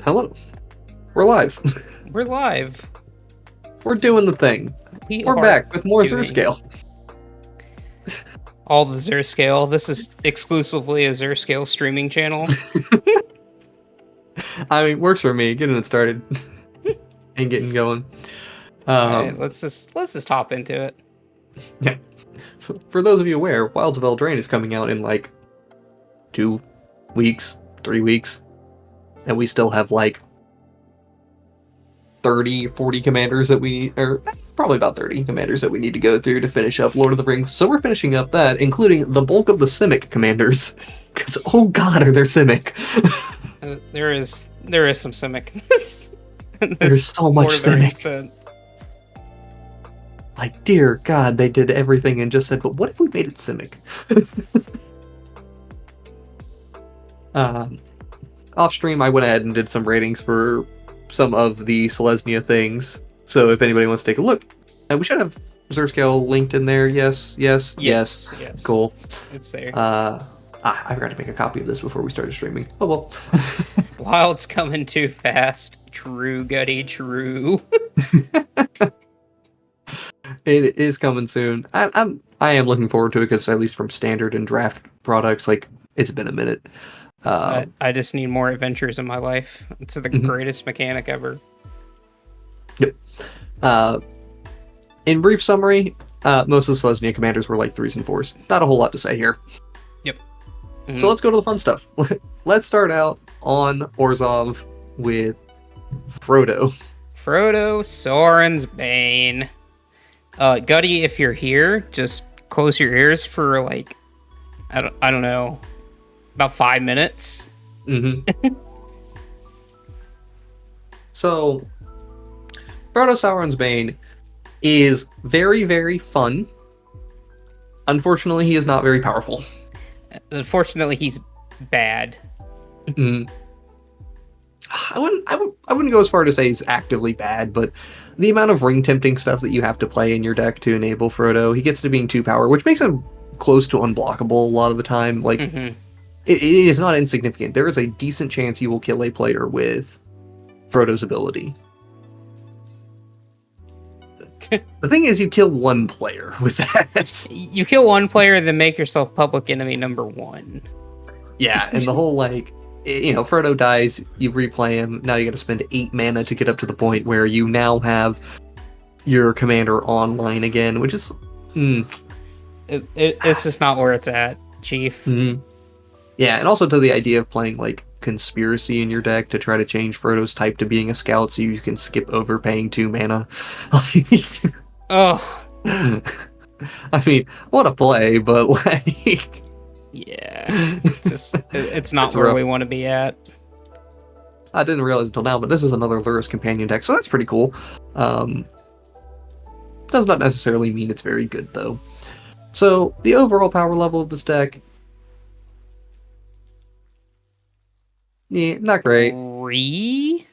Hello. We're live. We're live. We're doing the thing. We're are back with more Zur doing Scale. all the Zur Scale. This is exclusively a Zur Scale streaming channel. I mean, works for me. Getting it started and getting going. Alright, let's just hop into it. Yeah. For those of you aware, Wilds of Eldraine is coming out in like 2 weeks, 3 weeks, and we still have like 40 commanders that we or probably about 30 commanders that we need to go through to finish up Lord of the Rings. So we're finishing up that, including the bulk of the Simic commanders. Because oh god, are there Simic? There is some Simic in this. There's so much Simic. Like, dear god, they did everything and just said, but what if we made it Simic? Off stream, I went ahead and did some ratings for some of the Selesnya things. So if anybody wants to take a look, we should have Zur Scale linked in there. Yes. Cool. It's there. I forgot to make a copy of this before we started streaming. Oh well. Wild's coming too fast. True, Gutty, true. It is coming soon. I am looking forward to it because at least from standard and draft products, like it's been a minute. I just need more adventures in my life. It's the greatest mechanic ever. Yep. In brief summary, most of the Selesnya commanders were like 3s and 4s. Not a whole lot to say here. Yep. Mm-hmm. So let's go to the fun stuff. Let's start out on Orzhov with Frodo. Frodo, Sauron's Bane. Gutty, if you're here, just close your ears for like, I don't know, about 5 minutes. Mm-hmm. So, Frodo Sauron's Bane is very, very fun. Unfortunately, he is not very powerful. Unfortunately, he's bad. Mm. I wouldn't go as far to say he's actively bad, but the amount of ring tempting stuff that you have to play in your deck to enable Frodo, he gets to being 2 power, which makes him close to unblockable a lot of the time. Like, it is not insignificant. There is a decent chance you will kill a player with Frodo's ability. The thing is, you kill one player with that. You kill one player, then make yourself public enemy number 1. Yeah, and the whole, like, Frodo dies, you replay him, now you gotta spend 8 mana to get up to the point where you now have your commander online again, which is... It's just not where it's at, Chief. Mm-hmm. Yeah, and also to the idea of playing, like, Conspiracy in your deck to try to change Frodo's type to being a scout so you can skip over paying 2 mana. Oh. I mean, what a play, but, like... Yeah, it's not where rough. we want to be at. I didn't realize until now, but this is another Lurrus companion deck, so that's pretty cool. Does not necessarily mean it's very good, though. So, the overall power level of this deck... Yeah, not great. 3?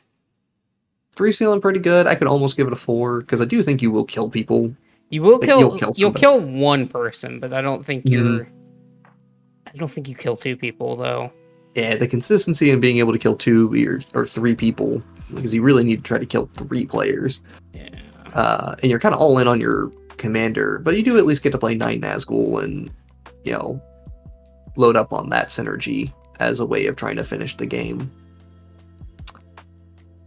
3's feeling pretty good. I could almost give it a 4, because I do think you will kill people. You will kill... You'll kill one person, but I don't think you're... I don't think you kill 2 people, though. Yeah, the consistency in being able to kill 2 or 3 people, because you really need to try to kill 3 players. Yeah. And you're kind of all in on your commander, but you do at least get to play 9 Nazgul and, load up on that synergy as a way of trying to finish the game.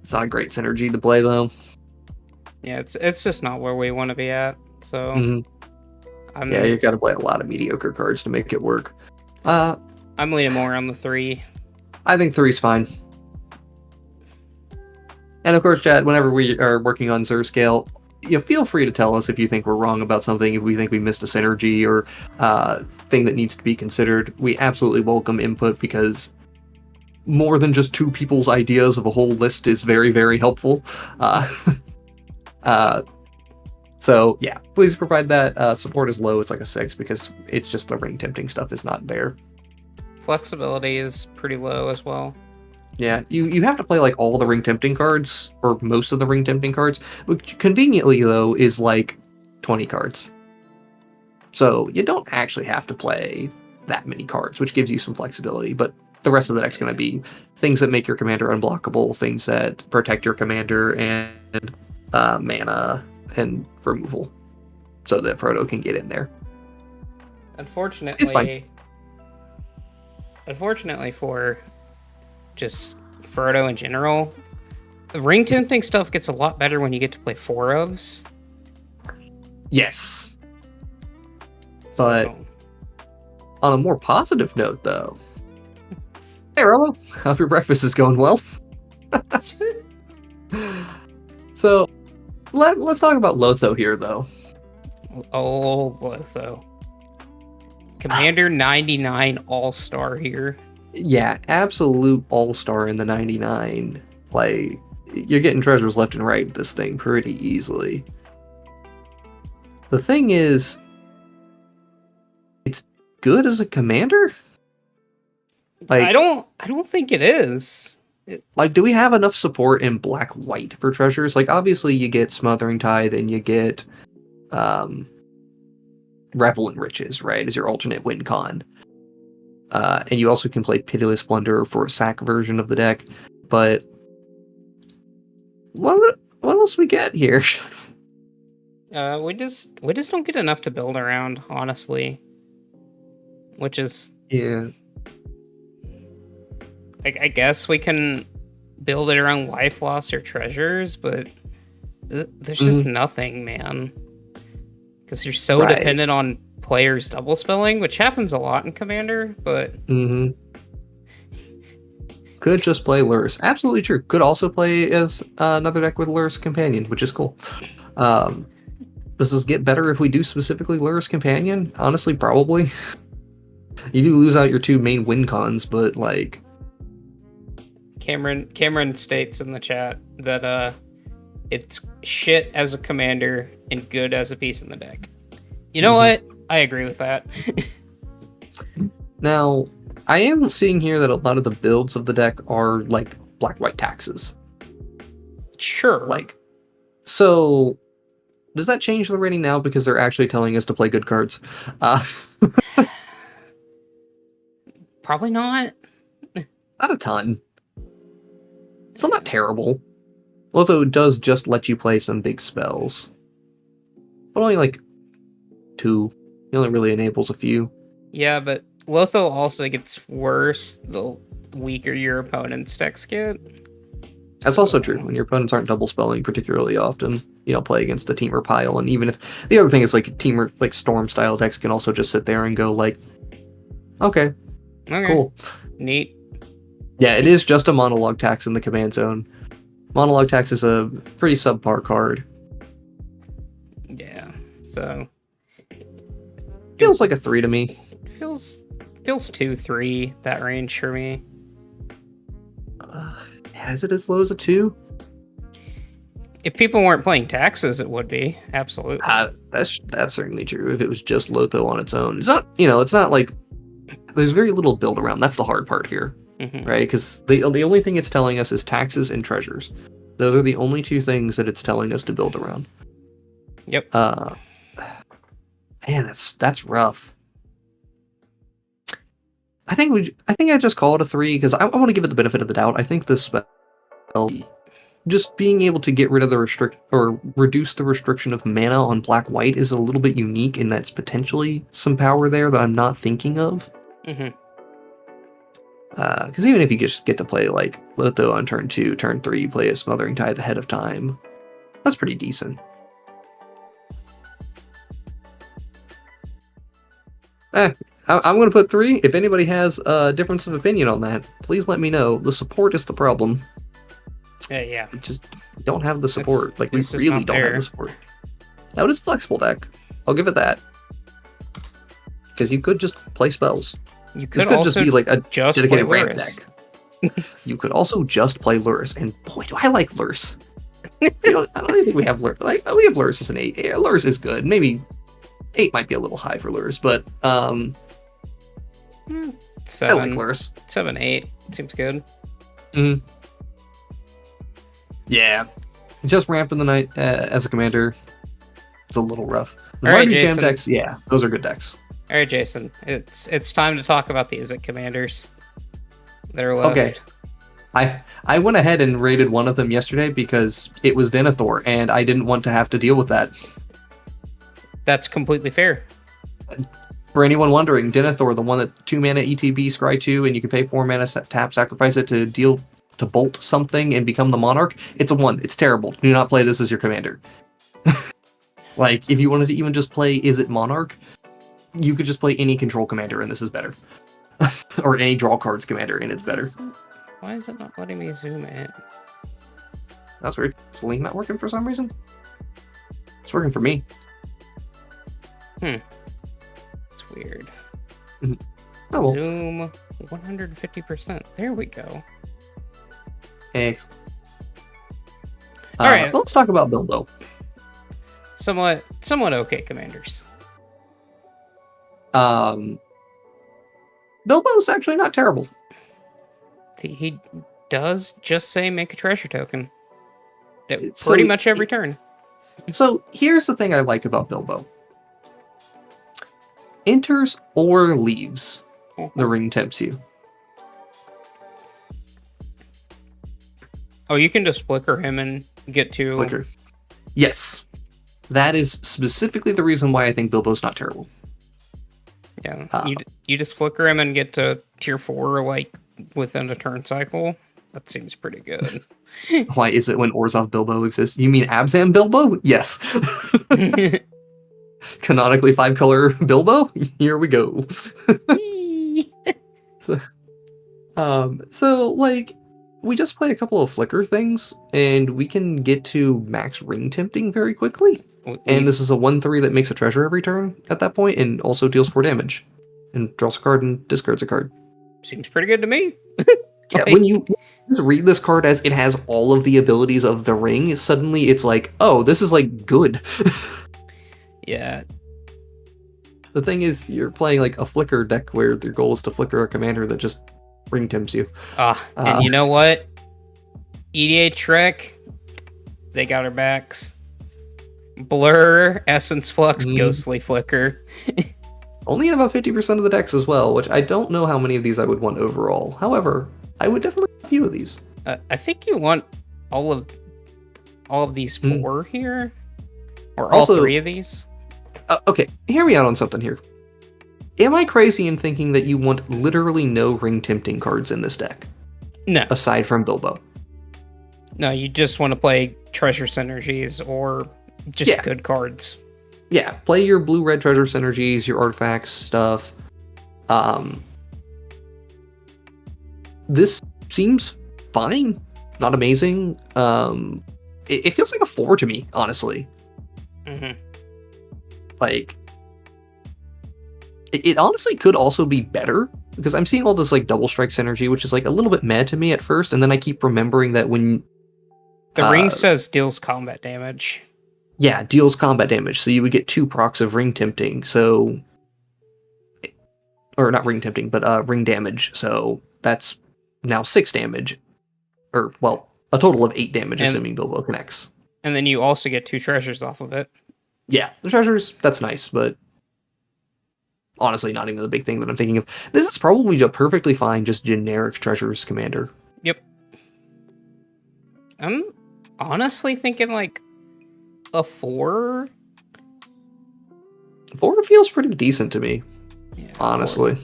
It's not a great synergy to play, though. Yeah, it's just not where we want to be at, so... Yeah, you got to play a lot of mediocre cards to make it work. I'm leaning more on the 3. I think 3's fine. And of course, Chad, whenever we are working on Zur Scale, feel free to tell us if you think we're wrong about something, if we think we missed a synergy or thing that needs to be considered. We absolutely welcome input because more than just 2 people's ideas of a whole list is very, very helpful. So, yeah, please provide that. Support is low. It's like a 6 because it's just the ring tempting stuff is not there. Flexibility is pretty low as well. Yeah, you have to play like all the ring tempting cards, or most of the ring tempting cards, which conveniently, though, is like 20 cards. So you don't actually have to play that many cards, which gives you some flexibility, but the rest of the deck's going to be things that make your commander unblockable, things that protect your commander, and mana and removal, so that Frodo can get in there. Unfortunately, It's fine. Unfortunately for just Frodo in general, the ring tempting stuff gets a lot better when you get to play 4 ofs. Yes. But on a more positive note, though, hey Robo, hope your breakfast is going well. So let's talk about Lotho here, though. Oh, Lotho. Commander 99 All-Star here. Yeah, absolute all-star in the 99. Like, you're getting treasures left and right with this thing pretty easily. The thing is, it's good as a commander? Like, I don't think it is. Like, do we have enough support in black-white for treasures? Like, obviously you get Smothering Tithe and you get Revel in Riches, right, as your alternate win con. And you also can play Pitiless Plunder for a sack version of the deck. But what else we get here? We just don't get enough to build around, honestly. Which is, Yeah. I guess we can build it around life loss or treasures, but there's just nothing, man. Because you're so Right. dependent on players double spelling, which happens a lot in Commander, but Could just play Lurrus. Absolutely true. Could also play as another deck with Lurrus Companion, which is cool. Does this get better if we do specifically Lurrus Companion? Honestly, probably. You do lose out your 2 main win cons, but like... Cameron states in the chat that it's shit as a commander and good as a piece in the deck. You know what? I agree with that. Now, I am seeing here that a lot of the builds of the deck are like black-white taxes. Sure. Like, so does that change the rating now because they're actually telling us to play good cards? Probably not. Not a ton. Still not terrible. Although it does just let you play some big spells. But only like 2. It only really enables a few. Yeah, but Lotho also gets worse the weaker your opponent's decks get. That's also true. When your opponents aren't double spelling particularly often, you don't play against a teamer pile. And even if the other thing is like teamer, like storm style decks can also just sit there and go like, okay. Cool. Neat. Yeah, it is just a monologue tax in the command zone. Monologue tax is a pretty subpar card. Yeah, so Feels like a 3 to me. Feels 2-3, that range for me. Is it as low as a 2? If people weren't playing taxes, it would be. Absolutely. That's certainly true. If it was just Lotho on its own. It's not, it's not like there's very little build around. That's the hard part here. Right? Because the only thing it's telling us is taxes and treasures. Those are the only 2 things that it's telling us to build around. Yep. Man, that's rough. I think I just call it a 3 because I want to give it the benefit of the doubt. I think this spell, just being able to get rid of the reduce the restriction of mana on black-white is a little bit unique, and that's potentially some power there that I'm not thinking of. Because even if you just get to play like Lotho on turn 2, turn 3, you play a Smothering Tithe ahead of time, that's pretty decent. I'm going to put 3. If anybody has a difference of opinion on that, please let me know. The support is the problem. Yeah. We just don't have the support. We really don't have the support. Now it is a flexible deck. I'll give it that. Because you could just play spells. You could this could also just be like a just dedicated play ramp Lurrus. deck. You could also just play Lurrus, and boy, do I like Lurrus. I don't even think we have Lurrus. We have Lurrus as an 8. Yeah, Lurrus is good. Maybe 8 might be a little high for Lurrus, but 7, I like Lurrus. 7, 8 seems good. Yeah, just ramp in the night as a commander. It's a little rough. The All right, Mardu Jam Jason. decks, yeah, those are good decks. All right, Jason. It's time to talk about the Izzet commanders. that are left. Okay. I went ahead and raided one of them yesterday because it was Denethor, and I didn't want to have to deal with that. That's completely fair. For anyone wondering, Denethor, the one that's 2 mana ETB, scry 2, and you can pay 4 mana, tap, sacrifice it to bolt something and become the Monarch. It's a 1. It's terrible. Do not play this as your commander. Like, if you wanted to even just play Is It Monarch, you could just play any control commander, and this is better. Or any draw cards commander, and it's better. Why is it not letting me zoom in? That's weird. Is the link not working for some reason? It's working for me. It's weird. Oh, well. Zoom 150%. There we go. Excellent. All right. Let's talk about Bilbo. Somewhat okay commanders. Bilbo's actually not terrible. He does just say make a treasure token. So Pretty much every turn. So here's the thing I like about Bilbo. Enters or leaves, the ring tempts you. Oh, you can just flicker him and get to... Flicker. Yes. That is specifically the reason why I think Bilbo's not terrible. Yeah, you just flicker him and get to tier 4, like, within a turn cycle. That seems pretty good. Why is it when Orzhov Bilbo exists? You mean Abzan Bilbo? Yes. Canonically 5-color Bilbo? Here we go. So, like, we just play a couple of flicker things, and we can get to max ring tempting very quickly. And this is a 1/3 that makes a treasure every turn at that point, and also deals 4 damage. And draws a card and discards a card. Seems pretty good to me. Yeah, when you just read this card as it has all of the abilities of the ring, suddenly it's like, oh, this is, like, good. Yeah. The thing is, you're playing, like, a flicker deck where your goal is to flicker a commander that just ring tempts you. And you know what? EDH Trek, they got our backs. Blur, Essence Flux, Ghostly Flicker. Only in about 50% of the decks as well, which I don't know how many of these I would want overall. However, I would definitely have a few of these. I think you want all of these 4 here, or all 3 of these. Okay, hear me out on something here. Am I crazy in thinking that you want literally no ring tempting cards in this deck? No. Aside from Bilbo. No, you just want to play treasure synergies or just good cards. Yeah, play your blue-red treasure synergies, your artifacts, stuff. This seems fine. Not amazing. It feels like a 4 to me, honestly. Like, it honestly could also be better, because I'm seeing all this, like, double strike synergy, which is, like, a little bit mad to me at first, and then I keep remembering that when... The ring says deals combat damage. Yeah, deals combat damage, so you would get 2 procs of ring tempting, so... Or not ring tempting, but ring damage, so that's now 6 damage. Or, well, a total of 8 damage, assuming Bilbo connects. And then you also get 2 treasures off of it. Yeah, the treasures, that's nice, but... Honestly, not even the big thing that I'm thinking of. This is probably a perfectly fine, just generic treasures commander. Yep. I'm honestly thinking, like, a 4? 4 feels pretty decent to me, yeah, honestly.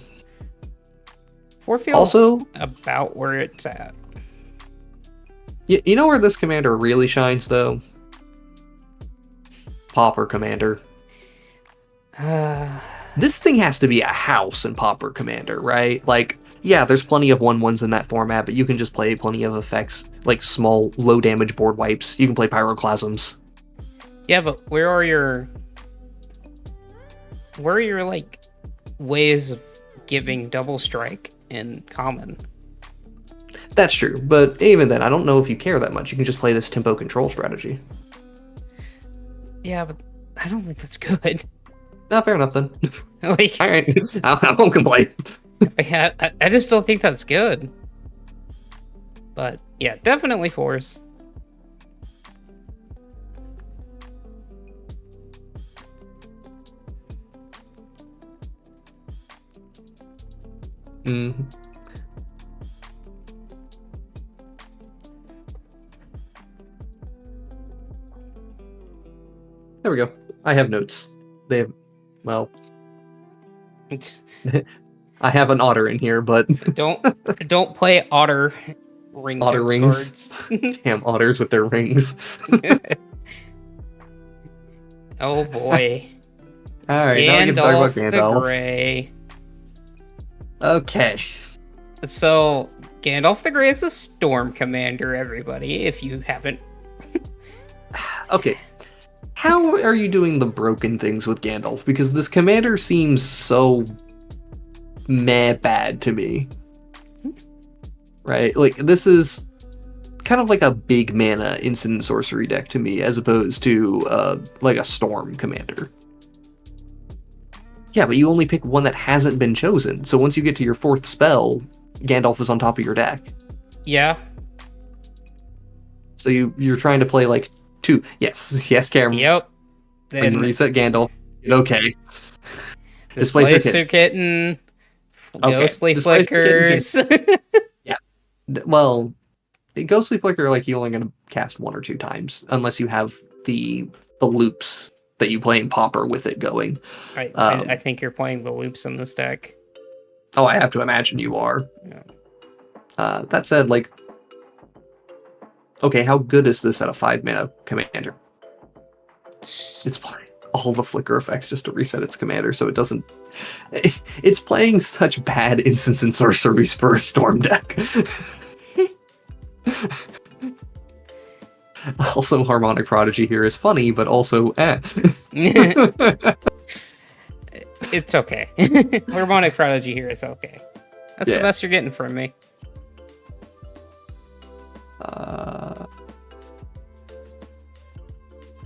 4 feels also about where it's at. You know where this commander really shines, though? Pauper Commander. This thing has to be a house in Pauper Commander, right? Like, yeah, there's plenty of 1/1s in that format, but you can just play plenty of effects, like small, low-damage board wipes. You can play Pyroclasms. Yeah, but where are your, like, ways of giving double strike in common? That's true, but even then, I don't know if you care that much. You can just play this tempo control strategy. Yeah, but I don't think that's good. No, fair enough then. Like, all right, I won't complain. I just don't think that's good. But yeah, definitely 4s. There we go. I have notes. They have, well, I have an otter in here, but don't play otter ring otter totes rings. cards. Damn otters with their rings. Oh boy. All right, now we can talk about Gandalf the Gandalf. Grey. Okay. So, Gandalf the Grey is a storm commander, everybody, if you haven't. Okay. How are you doing the broken things with Gandalf? Because this commander seems so meh bad to me. Right? Like, this is kind of like a big mana instant sorcery deck to me, as opposed to, like a storm commander. Yeah, but you only pick one that hasn't been chosen. So once you get to your 4th spell, Gandalf is on top of your deck. Yeah. So you're trying to play like 2. Yes, Cameron. Yep. When Then reset Gandalf. Okay. Displacer Kitten. Ghostly Displacer Kitten Flickers. Yeah. Well, Ghostly Flicker, like, you're only going to cast 1 or 2 times, unless you have the loops that you play in Pauper with it going. I think you're playing the loops in this deck. Oh, I have to imagine you are. Yeah. That said, like, okay, how good is this at a 5-mana commander? It's playing all the flicker effects just to reset its commander, so it doesn't... It's playing such bad instants and sorceries for a storm deck. Also, Harmonic Prodigy here is funny, but also It's okay. Harmonic Prodigy here is okay. That's the best you're getting from me.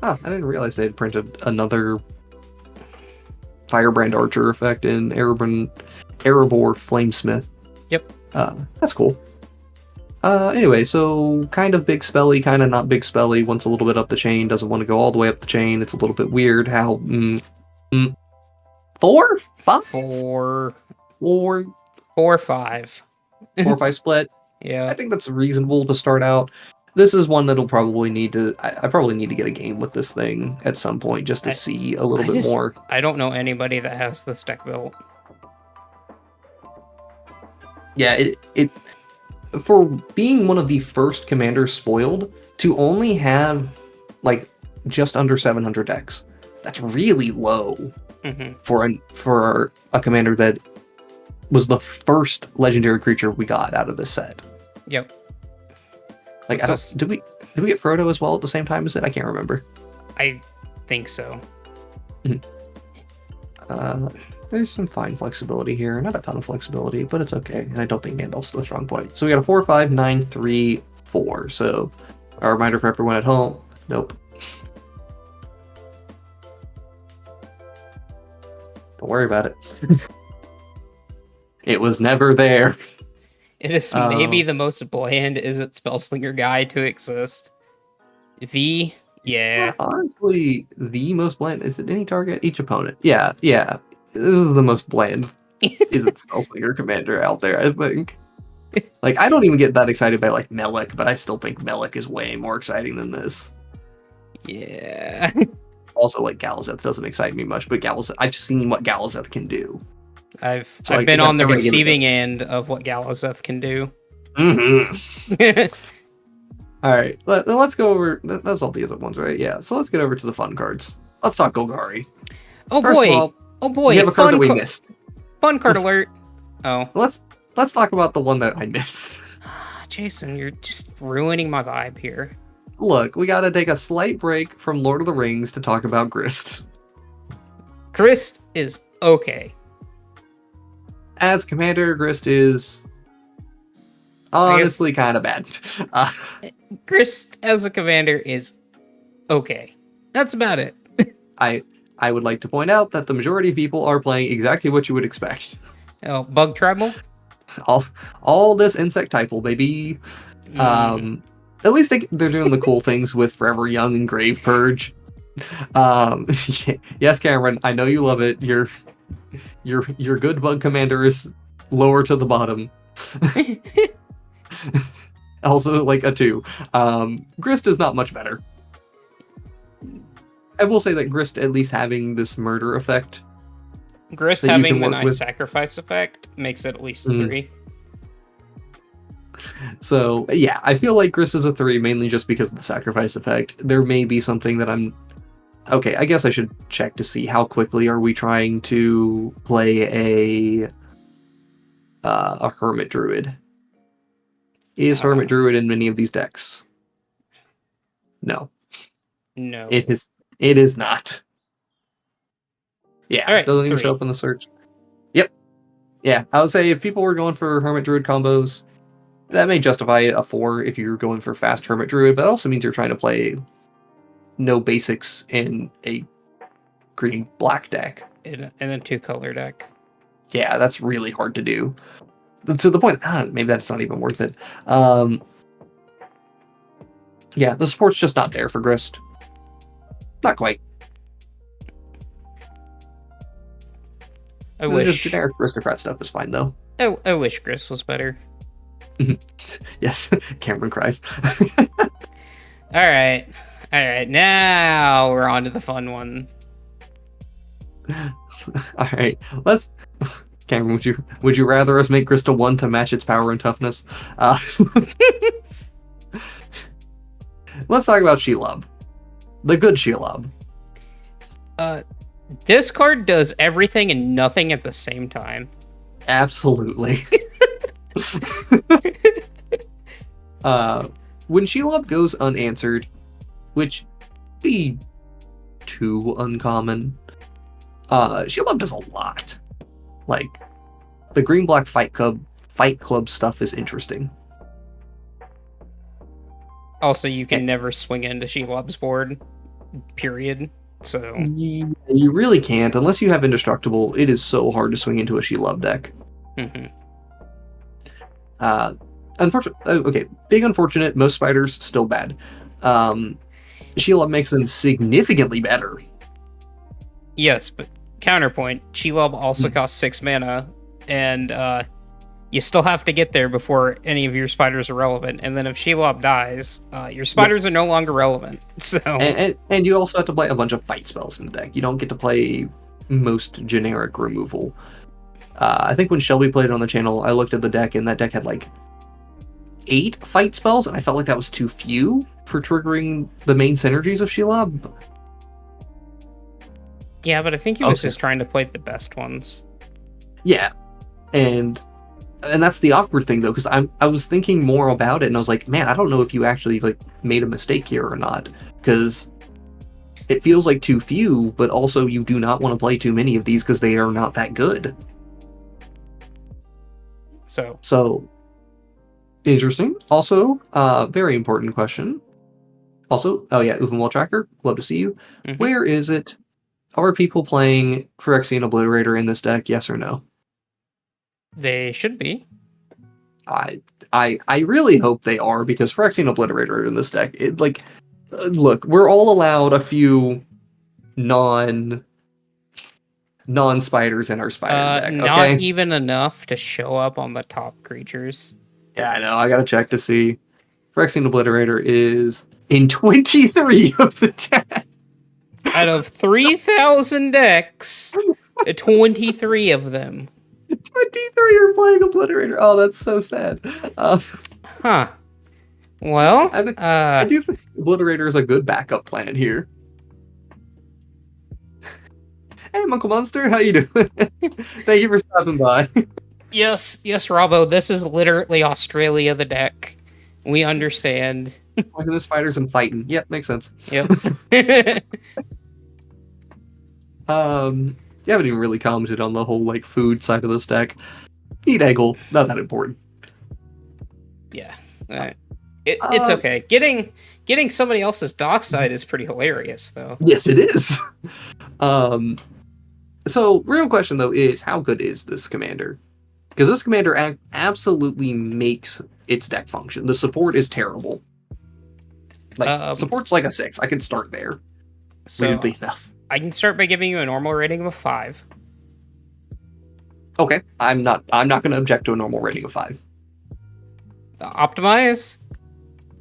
I didn't realize they had printed another Firebrand Archer effect in Erebor Flamesmith. Yep. That's cool. Anyway, so kind of big spelly, kind of not big spelly, wants a little bit up the chain, doesn't want to go all the way up the chain. It's a little bit weird how... 4? 5? 4. 4? 4, 5. 4 or 5 split. Yeah. I think that's reasonable to start out. This is one that'll probably need to... I probably need to get a game with this thing at some point just to see a little bit more. I don't know anybody that has this deck built. Yeah, it for being one of the first commanders spoiled, to only have, like, just under 700 decks, that's really low for a commander that was the first legendary creature we got out of this set. Yep. Like, did we get Frodo as well at the same time as it? I can't remember. I think so. There's some fine flexibility here. Not a ton of flexibility, but it's okay. And I don't think Gandalf's the strong point. So we got a 4, 5, 9, 3, 4. So a reminder for everyone at home. Nope. Don't worry about it. It was never there. It is maybe the most bland Is It Spellslinger guy to exist. V, yeah. Honestly, the most bland. Is it any target? Each opponent. Yeah. This is the most bland Is It Spellslinger commander out there, I think. Like, I don't even get that excited by, like, Melek, but I still think Melek is way more exciting than this. Yeah. Also, like, Galazeth doesn't excite me much, but I've seen what Galazeth can do. I've been on the receiving end of what Galazeth can do. All right, let's go over. That's all the other ones, right? Yeah. So let's get over to the fun cards. Let's talk Golgari. Oh First boy! of all, Oh boy! we have a card that we missed. Fun card alert! Oh. Let's talk about the one that I missed. Jason, you're just ruining my vibe here. Look, we gotta take a slight break from Lord of the Rings to talk about Grist. Grist is okay. As commander, Grist is honestly kind of bad. Grist as a commander is okay. That's about it. I would like to point out that the majority of people are playing exactly what you would expect. Oh, Bug Tribal? All this insect typal, baby. At least they're doing the cool things with Forever Young and Grave Purge. Yes, Cameron, I know you love it. Your good bug commander is lower to the bottom. Also, like a 2. Grist is not much better. I will say that Grist at least having this murder effect Grist that you having can the work nice with. sacrifice effect makes it at least a Mhm. 3. So yeah, I feel like Grist is a 3 mainly just because of the sacrifice effect. There may be something that I'm okay. I guess I should check to see how quickly are we trying to play a Hermit Druid. Is Hermit Druid in many of these decks? No, No. it is. It is not. Yeah, All right, doesn't even 3. show up in the search. Yep. Yeah, I would say if people were going for Hermit Druid combos, that may justify a 4 if you're going for fast Hermit Druid, but it also means you're trying to play no basics in a green-black deck. In a 2-color deck. Yeah, that's really hard to do. To the point, maybe that's not even worth it. Yeah, the support's just not there for Grist. Not quite. I Just wish. generic aristocrat stuff is fine, though. I wish Grist was better. Yes, Cameron cries. All right. Now we're on to the fun one. All right, let's. Cameron, would you rather us make Grist a 1 to match its power and toughness? Let's talk about Shelob. The good Shelob. This card does everything and nothing at the same time. Absolutely. When Shelob goes unanswered, which be too uncommon, Shelob does a lot. Like, the green-black Fight Club stuff is interesting. Also, you can never swing into Shelob's board, period. So Yeah, you really can't. Unless you have Indestructible, it is so hard to swing into a Shelob deck. Okay, big unfortunate, most spiders still bad. Shelob makes them significantly better. Yes, but counterpoint, Shelob also costs 6 mana, and you still have to get there before any of your spiders are relevant. And then if Shelob dies, your spiders are no longer relevant. So and you also have to play a bunch of fight spells in the deck. You don't get to play most generic removal. I think when Shelby played it on the channel, I looked at the deck, and that deck had like 8 fight spells, and I felt like that was too few for triggering the main synergies of Shelob. yeah, but I think he was just trying to play the best ones. Yeah, and that's the awkward thing though, because I was thinking more about it, and I was like, man, I don't know if you actually like made a mistake here or not, because it feels like too few, but also you do not want to play too many of these because they are not that good. So interesting. Also, very important question. Also, oh yeah, Uvenwall Tracker, love to see you. Where is it? Are people playing Phyrexian Obliterator in this deck? Yes or no? They should be. I really hope they are, because Phyrexian Obliterator in this deck, look, we're all allowed a few non-spiders in our spider deck. Not Okay? even enough to show up on the top creatures. Yeah, I know. I gotta check to see. Phyrexian Obliterator is in 23 of the deck. Out of 3,000 decks, 23 of them. 23 are playing Obliterator. Oh, that's so sad. Huh. Well, I do think Obliterator is a good backup plan here. Hey, Uncle Monster, how you doing? Thank you for stopping by. yes, Robbo, this is literally Australia the deck. We understand. Poison the spiders and fighting. Yep, makes sense. Yep. You haven't even really commented on the whole like food side of this deck. Eat Eggle, not that important. Yeah. It's okay. Getting somebody else's dockside is pretty hilarious, though. Yes, it is. So, real question though is, how good is this commander? Because this commander absolutely makes its deck function. The support is terrible. Like support's like a 6. I can start there. Weirdly enough. I can start by giving you a normal rating of a 5. Okay, I'm not going to object to a normal rating of 5. Optimize.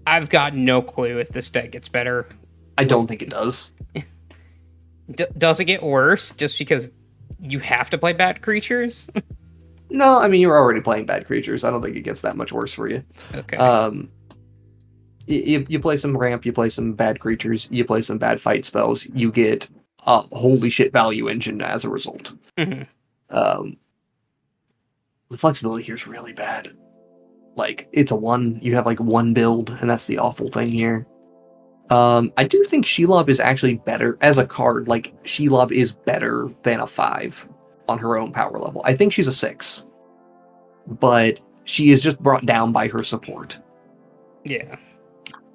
I've got no clue if this deck gets better. I don't think it does. Does it get worse just because you have to play bad creatures? No, I mean, you're already playing bad creatures. I don't think it gets that much worse for you. Okay. You play some ramp, you play some bad creatures, you play some bad fight spells, you get a holy shit value engine as a result. Mm-hmm. The flexibility here is really bad. Like, it's a one, you have like one build, and that's the awful thing here. I do think Shelob is actually better as a card. Like, Shelob is better than a 5 on her own power level. I think she's a 6, but she is just brought down by her support. Yeah.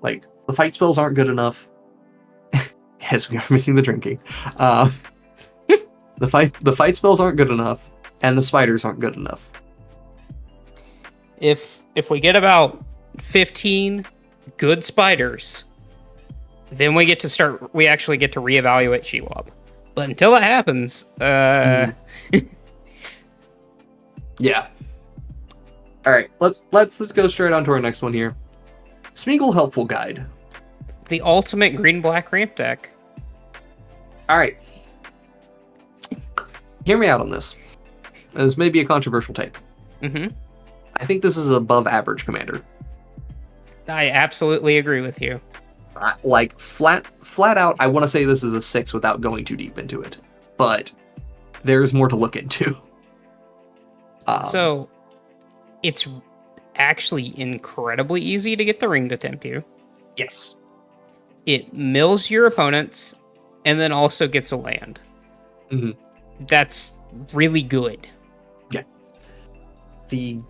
Like, the fight spells aren't good enough. Yes, we are missing the drinking. The fight spells aren't good enough, and the spiders aren't good enough. If we get about 15 good spiders, then we actually get to reevaluate Shelob. But until that happens, Yeah. All right, let's go straight on to our next one here. Smeagol Helpful Guide. The ultimate green-black ramp deck. All right. Hear me out on this. This may be a controversial take. Mm-hmm. I think this is above average commander. I absolutely agree with you. Like, flat out, I want to say this is a 6 without going too deep into it. But there's more to look into. So, it's actually incredibly easy to get the ring to tempt you. Yes. It mills your opponents, and then also gets a land. Mm-hmm. That's really good. Yeah. The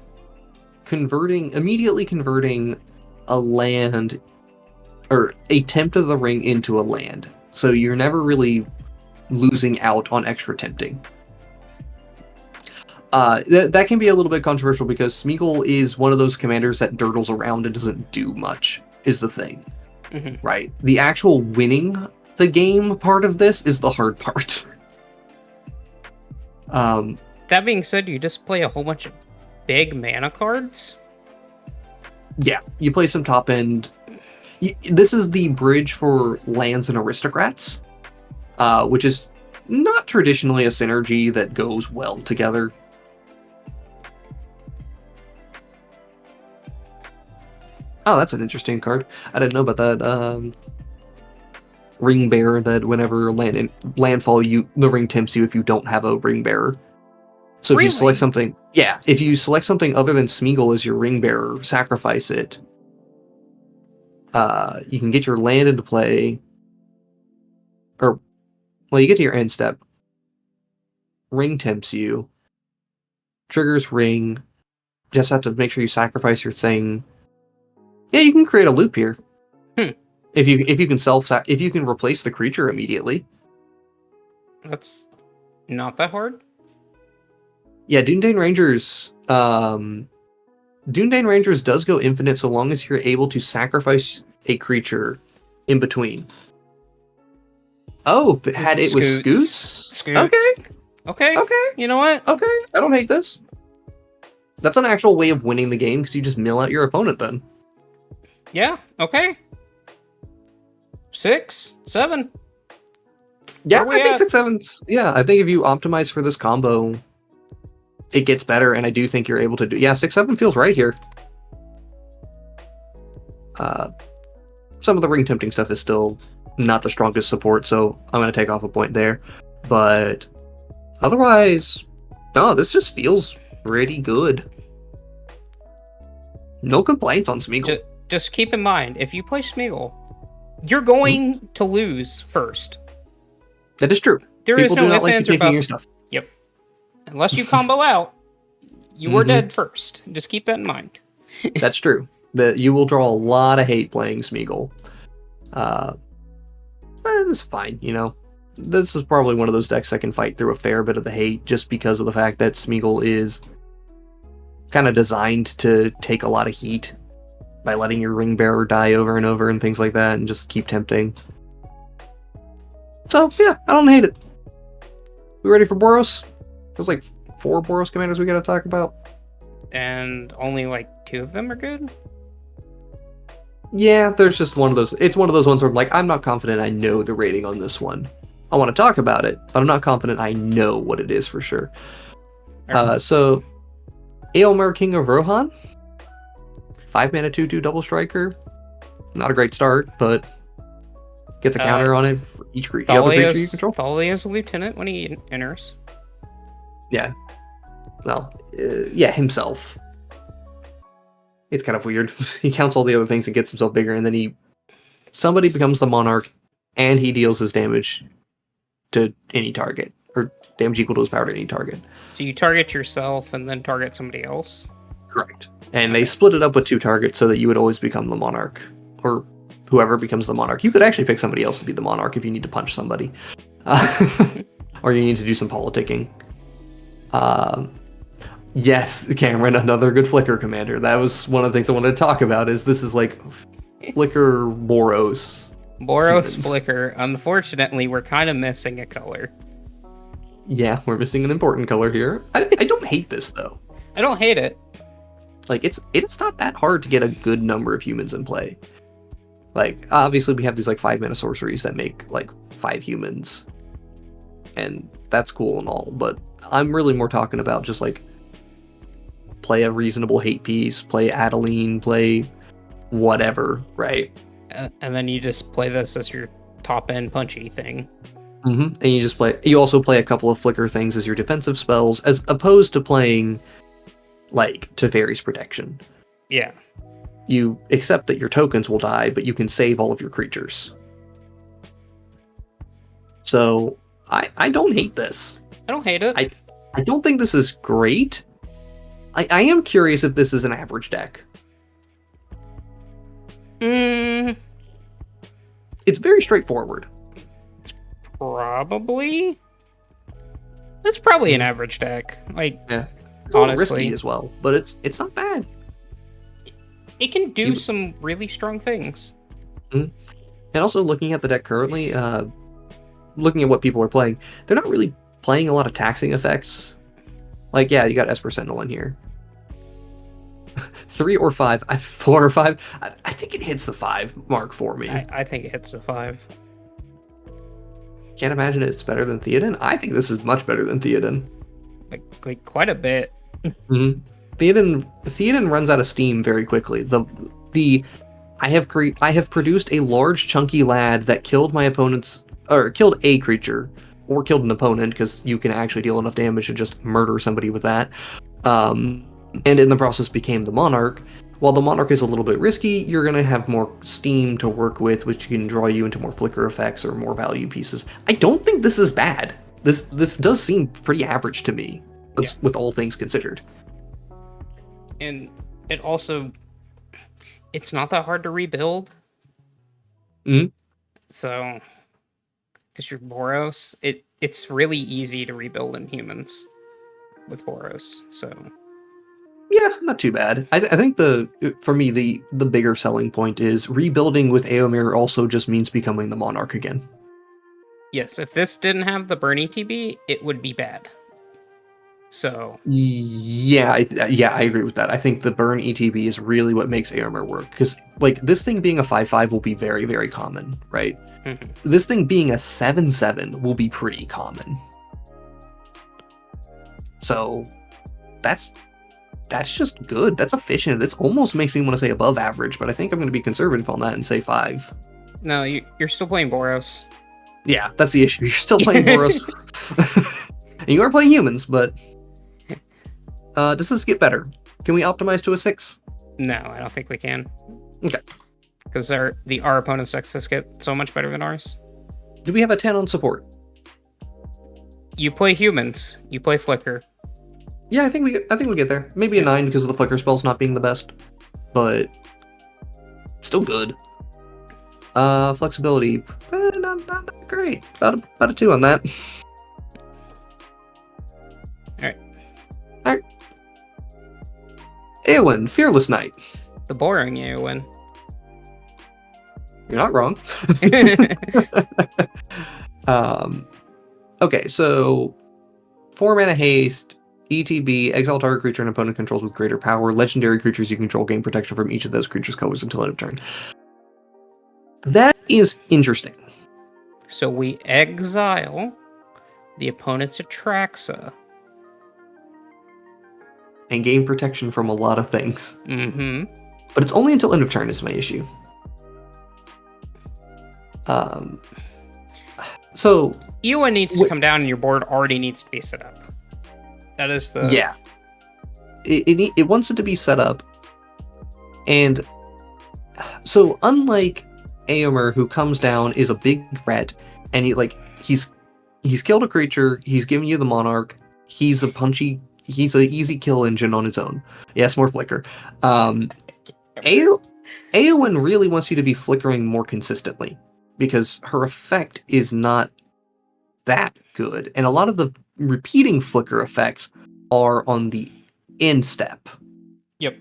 immediately converting a land, or a tempt of the ring into a land. So you're never really losing out on extra tempting. That can be a little bit controversial because Smeagol is one of those commanders that dirtles around and doesn't do much, is the thing. Mm-hmm. Right? The actual winning the game part of this is the hard part. That being said, you just play a whole bunch of big mana cards. Yeah, you play some top end. This is the bridge for lands and aristocrats, which is not traditionally a synergy that goes well together. Oh, that's an interesting card. I didn't know about that. Ring Bearer, that whenever landfall, the ring tempts you if you don't have a Ring Bearer. So if you select something, if you select something other than Smeagol as your Ring Bearer, sacrifice it. You can get your land into play, you get to your end step. Ring tempts you. Triggers ring. Just have to make sure you sacrifice your thing. Yeah, you can create a loop here. If you can replace the creature immediately. That's not that hard. Yeah, Dundane Rangers. Dundane Rangers does go infinite so long as you're able to sacrifice a creature in between. Oh, it was Scoots? Okay. You know what? Okay, I don't hate this. That's an actual way of winning the game because you just mill out your opponent then. Yeah, okay. 6, 7. Yeah, I think 6, 7's. Yeah, I think if you optimize for this combo, it gets better, and I do think you're able to do. Yeah, 6, 7 feels right here. Some of the ring tempting stuff is still not the strongest support, so I'm going to take off a point there. But otherwise, no, this just feels pretty good. No complaints on Smeagol. Just keep in mind, if you play Smeagol, you're going to lose first. That is true. There is no ifs, ands, or buts. Your stuff. Yep. Unless you combo out, you were dead first. Just keep that in mind. That's true. That you will draw a lot of hate playing Smeagol. It's fine, you know. This is probably one of those decks that can fight through a fair bit of the hate just because of the fact that Smeagol is kind of designed to take a lot of heat by letting your Ring Bearer die over and over and things like that and just keep tempting. So, yeah, I don't hate it. We ready for Boros? There's like 4 Boros commanders we gotta talk about. And only like 2 of them are good? Yeah, there's just one of those. It's one of those ones where I'm like, I'm not confident I know the rating on this one. I want to talk about it, but I'm not confident I know what it is for sure. So, Aomer, King of Rohan, 5 mana 2/2 double striker. Not a great start, but gets a counter on it for each other creature you control. Thalia's a lieutenant when he enters. Yeah. Well, yeah, himself. It's kind of weird. He counts all the other things and gets himself bigger, and then somebody becomes the monarch, and he deals his damage to any target, or damage equal to his power to any target. So you target yourself and then target somebody else? Correct. And they split it up with 2 targets so that you would always become the monarch, or whoever becomes the monarch. You could actually pick somebody else to be the monarch if you need to punch somebody. Or you need to do some politicking. Yes, Cameron, another good Flicker commander. That was one of the things I wanted to talk about, is this is like Flicker Boros. Boros Flicker. Unfortunately, we're kind of missing a color. Yeah, we're missing an important color here. I don't hate this, though. I don't hate it. Like, it's not that hard to get a good number of humans in play. Like, obviously we have these, like, 5 mana sorceries that make, like, 5 humans. And that's cool and all, but I'm really more talking about just, like, play a reasonable hate piece, play Adeline, play whatever, right? And then you just play this as your top-end punchy thing. Mm-hmm. And you also play a couple of Flicker things as your defensive spells, as opposed to playing, like, Teferi's Protection. Yeah. You accept that your tokens will die, but you can save all of your creatures. So, I don't hate this. I don't hate it. I don't think this is great. I am curious if this is an average deck. It's very straightforward. Probably. It's probably an average deck. Like, yeah, it's honestly, risky as well, but it's not bad. It can do some really strong things. Mm-hmm. And also, looking at the deck currently, looking at what people are playing, they're not really playing a lot of taxing effects. Like, yeah, you got Esper Sentinel in here. 3 or 5, 4 or 5. I think it hits the 5 mark for me. I think it hits the 5. Can't imagine it's better than Theoden. I think this is much better than Theoden. Like quite a bit. Mm-hmm. Theoden runs out of steam very quickly. I have produced a large chunky lad that killed my opponent's, or killed a creature, or killed an opponent, because you can actually deal enough damage to just murder somebody with that. And in the process became the monarch. While the monarch is a little bit risky, you're going to have more steam to work with, which can draw you into more flicker effects or more value pieces. I don't think this is bad. This does seem pretty average to me, with all things considered. And it also, it's not that hard to rebuild. Mm-hmm. So, because you're Boros, it's really easy to rebuild in humans with Boros. So, yeah, not too bad. I think for me the bigger selling point is rebuilding with Aomer also just means becoming the monarch again. Yes, if this didn't have the burn ETB, it would be bad. So yeah, I agree with that. I think the burn ETB is really what makes Aomer work, because like this thing being a 5/5 will be very, very common, right? Mm-hmm. This thing being a 7/7 will be pretty common. So that's just good. That's efficient. This almost makes me want to say above average, but I think I'm going to be conservative on that and say 5. No, you're still playing Boros. Yeah, that's the issue. You're still playing Boros. And you are playing humans, but does this get better? Can we optimize to a 6? No, I don't think we can. Okay. Because our opponent's decks get so much better than ours. Do we have a 10 on support? You play humans. You play Flicker. Yeah, I think we get there. Maybe a 9 because of the Flicker spells not being the best, but still good. Flexibility, not great. About a 2 on that. All right. Eowyn, Fearless Knight. The boring Eowyn. You're not wrong. Okay, so 4 mana haste, ETB, exile target creature and opponent controls with greater power. Legendary creatures you control gain protection from each of those creatures' colors until end of turn. That is interesting. So we exile the opponent's Atraxa. And gain protection from a lot of things. Mm-hmm. But it's only until end of turn is my issue. So Ewa needs to come down, and your board already needs to be set up. That is the... Yeah. It wants it to be set up. And so unlike Aomer, who comes down, is a big threat, and he's killed a creature, he's given you the Monarch, he's an easy kill engine on his own. Yes, more flicker. Eowyn really wants you to be flickering more consistently, because her effect is not that good. And a lot of the repeating flicker effects are on the end step. Yep.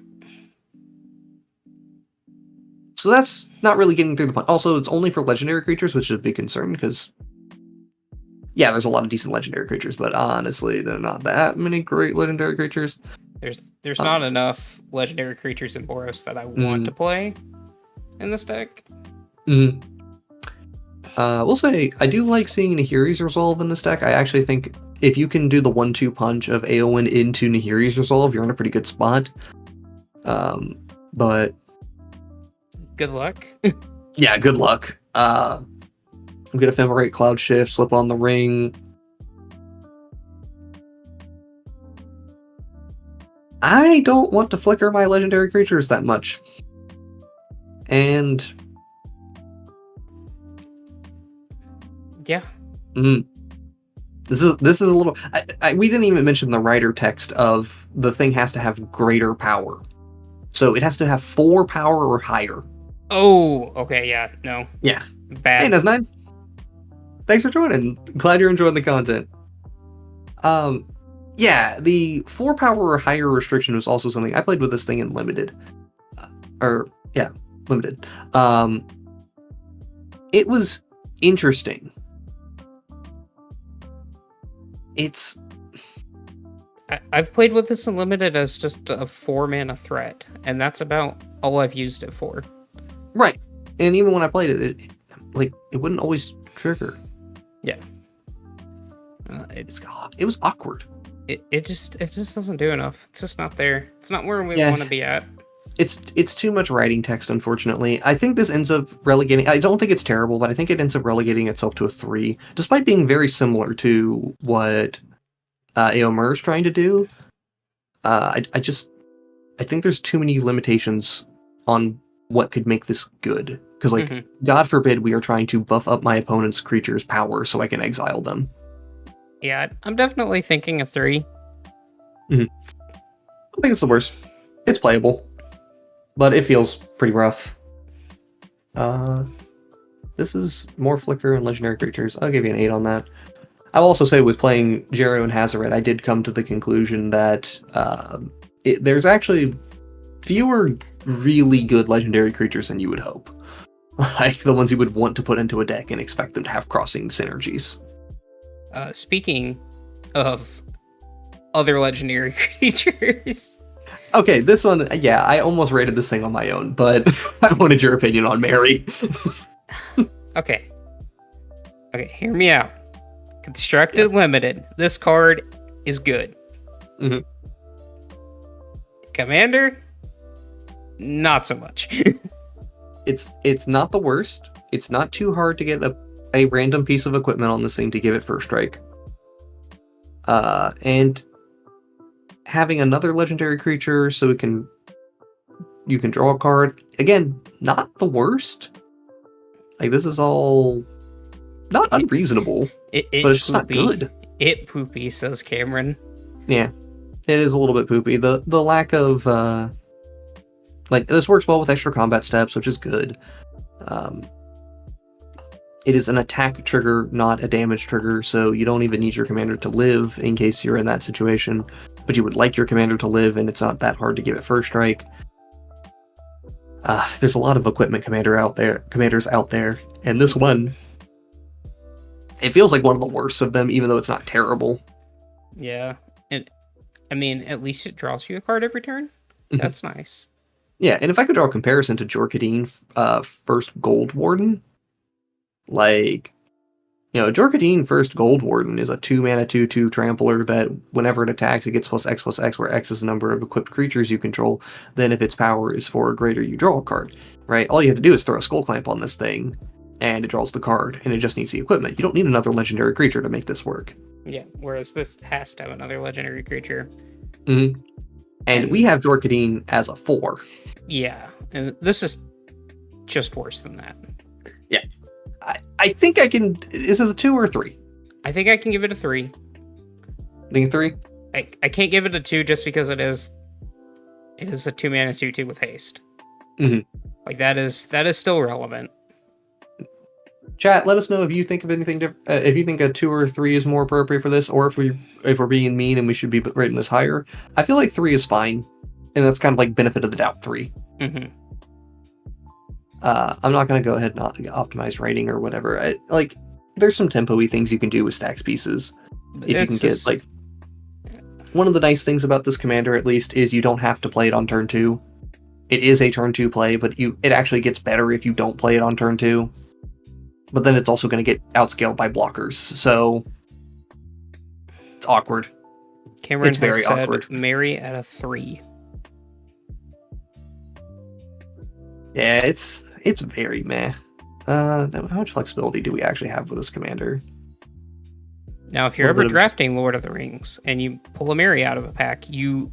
So that's not really getting through the point. Also, it's only for legendary creatures, which is a big concern, because yeah, there's a lot of decent legendary creatures, but honestly, there are not that many great legendary creatures. There's not enough legendary creatures in Boros that I want to play in this deck. We'll say, I do like seeing Nahiri's Resolve in this deck. I actually think if you can do the 1-2 punch of Eowyn into Nahiri's Resolve, you're in a pretty good spot. But good luck. Yeah, good luck. I'm gonna Ephemerate, Cloud Shift, Slip on the Ring. I don't want to flicker my legendary creatures that much. And yeah. This is a little... we didn't even mention the writer text of the thing has to have greater power. So it has to have 4 power or higher. Oh, okay, yeah, no. Yeah. Bad. Hey, Nez9. Thanks for joining. Glad you're enjoying the content. Yeah, the 4 power or higher restriction was also something... I played with this thing in Limited. Limited. It was interesting. I've played with this in Limited as just a 4-mana threat, and that's about all I've used it for. Right. And even when I played it, it wouldn't always trigger. Yeah. It was awkward. It just doesn't do enough. It's just not there. It's not where we want to be at. It's too much writing text, unfortunately. I think this ends up relegating... I don't think it's terrible, but I think it ends up relegating itself to a 3, despite being very similar to what Eomer is trying to do. I think there's too many limitations on what could make this good. Because, God forbid we are trying to buff up my opponent's creature's power so I can exile them. Yeah, I'm definitely thinking a 3. I think it's the worst. It's playable. But it feels pretty rough. This is more Flicker and Legendary Creatures. I'll give you an 8 on that. I'll also say with playing Jero and Hazoret, I did come to the conclusion that there's actually fewer really good Legendary Creatures than you would hope. Like the ones you would want to put into a deck and expect them to have crossing synergies. Speaking of other Legendary Creatures... Okay, this one, yeah, I almost rated this thing on my own, but I wanted your opinion on Mary. Okay, hear me out. Constructed Limited. This card is good. Commander, not so much. It's not the worst. It's not too hard to get a random piece of equipment on this thing to give it first strike. And having another legendary creature so you can draw a card. Again, not the worst. Like, this is all not unreasonable, but it's just not good. It poopy, says Cameron. Yeah, it is a little bit poopy. The lack of this works well with extra combat steps, which is good. It is an attack trigger, not a damage trigger, so you don't even need your commander to live in case you're in that situation. But you would like your commander to live, and it's not that hard to give it first strike. There's a lot of equipment commanders out there, and this one, it feels like one of the worst of them, even though it's not terrible. Yeah, and I mean, at least it draws you a card every turn. That's nice. Yeah, and if I could draw a comparison to Jorkadine, first Gold Warden, like, Jorkadine First Gold Warden is a 2-mana 2/2 trampler that whenever it attacks, it gets +X/+X, where X is the number of equipped creatures you control. Then if its power is 4 or greater, you draw a card, right? All you have to do is throw a Skull Clamp on this thing, and it draws the card, and it just needs the equipment. You don't need another legendary creature to make this work. Yeah, whereas this has to have another legendary creature. Mm-hmm. And we have Jorkadine as a 4. Yeah, and this is just worse than that. Yeah. I think I can... Is this a 2 or a 3? I think I can give it a 3. Think a 3? I can't give it a 2 just because it is a 2-mana 2/2 with haste. Mm-hmm. Like, that is still relevant. Chat, let us know if you think of anything different. If you think a 2 or a 3 is more appropriate for this, or if we're being mean and we should be rating this higher. I feel like 3 is fine, and that's kind of like benefit of the doubt 3. Mm-hmm. I'm not going to go ahead and optimize rating or whatever. There's some tempo-y things you can do with stacks pieces. If you can get, like... One of the nice things about this commander, at least, is you don't have to play it on turn 2. It is a turn 2 play, but it actually gets better if you don't play it on turn 2. But then it's also going to get outscaled by blockers, so... It's awkward. Cameron it's very said awkward. Mary at a 3. Yeah, it's very meh. How much flexibility do we actually have with this commander? Now, if you're ever drafting Lord of the Rings and you pull a Mary out of a pack, you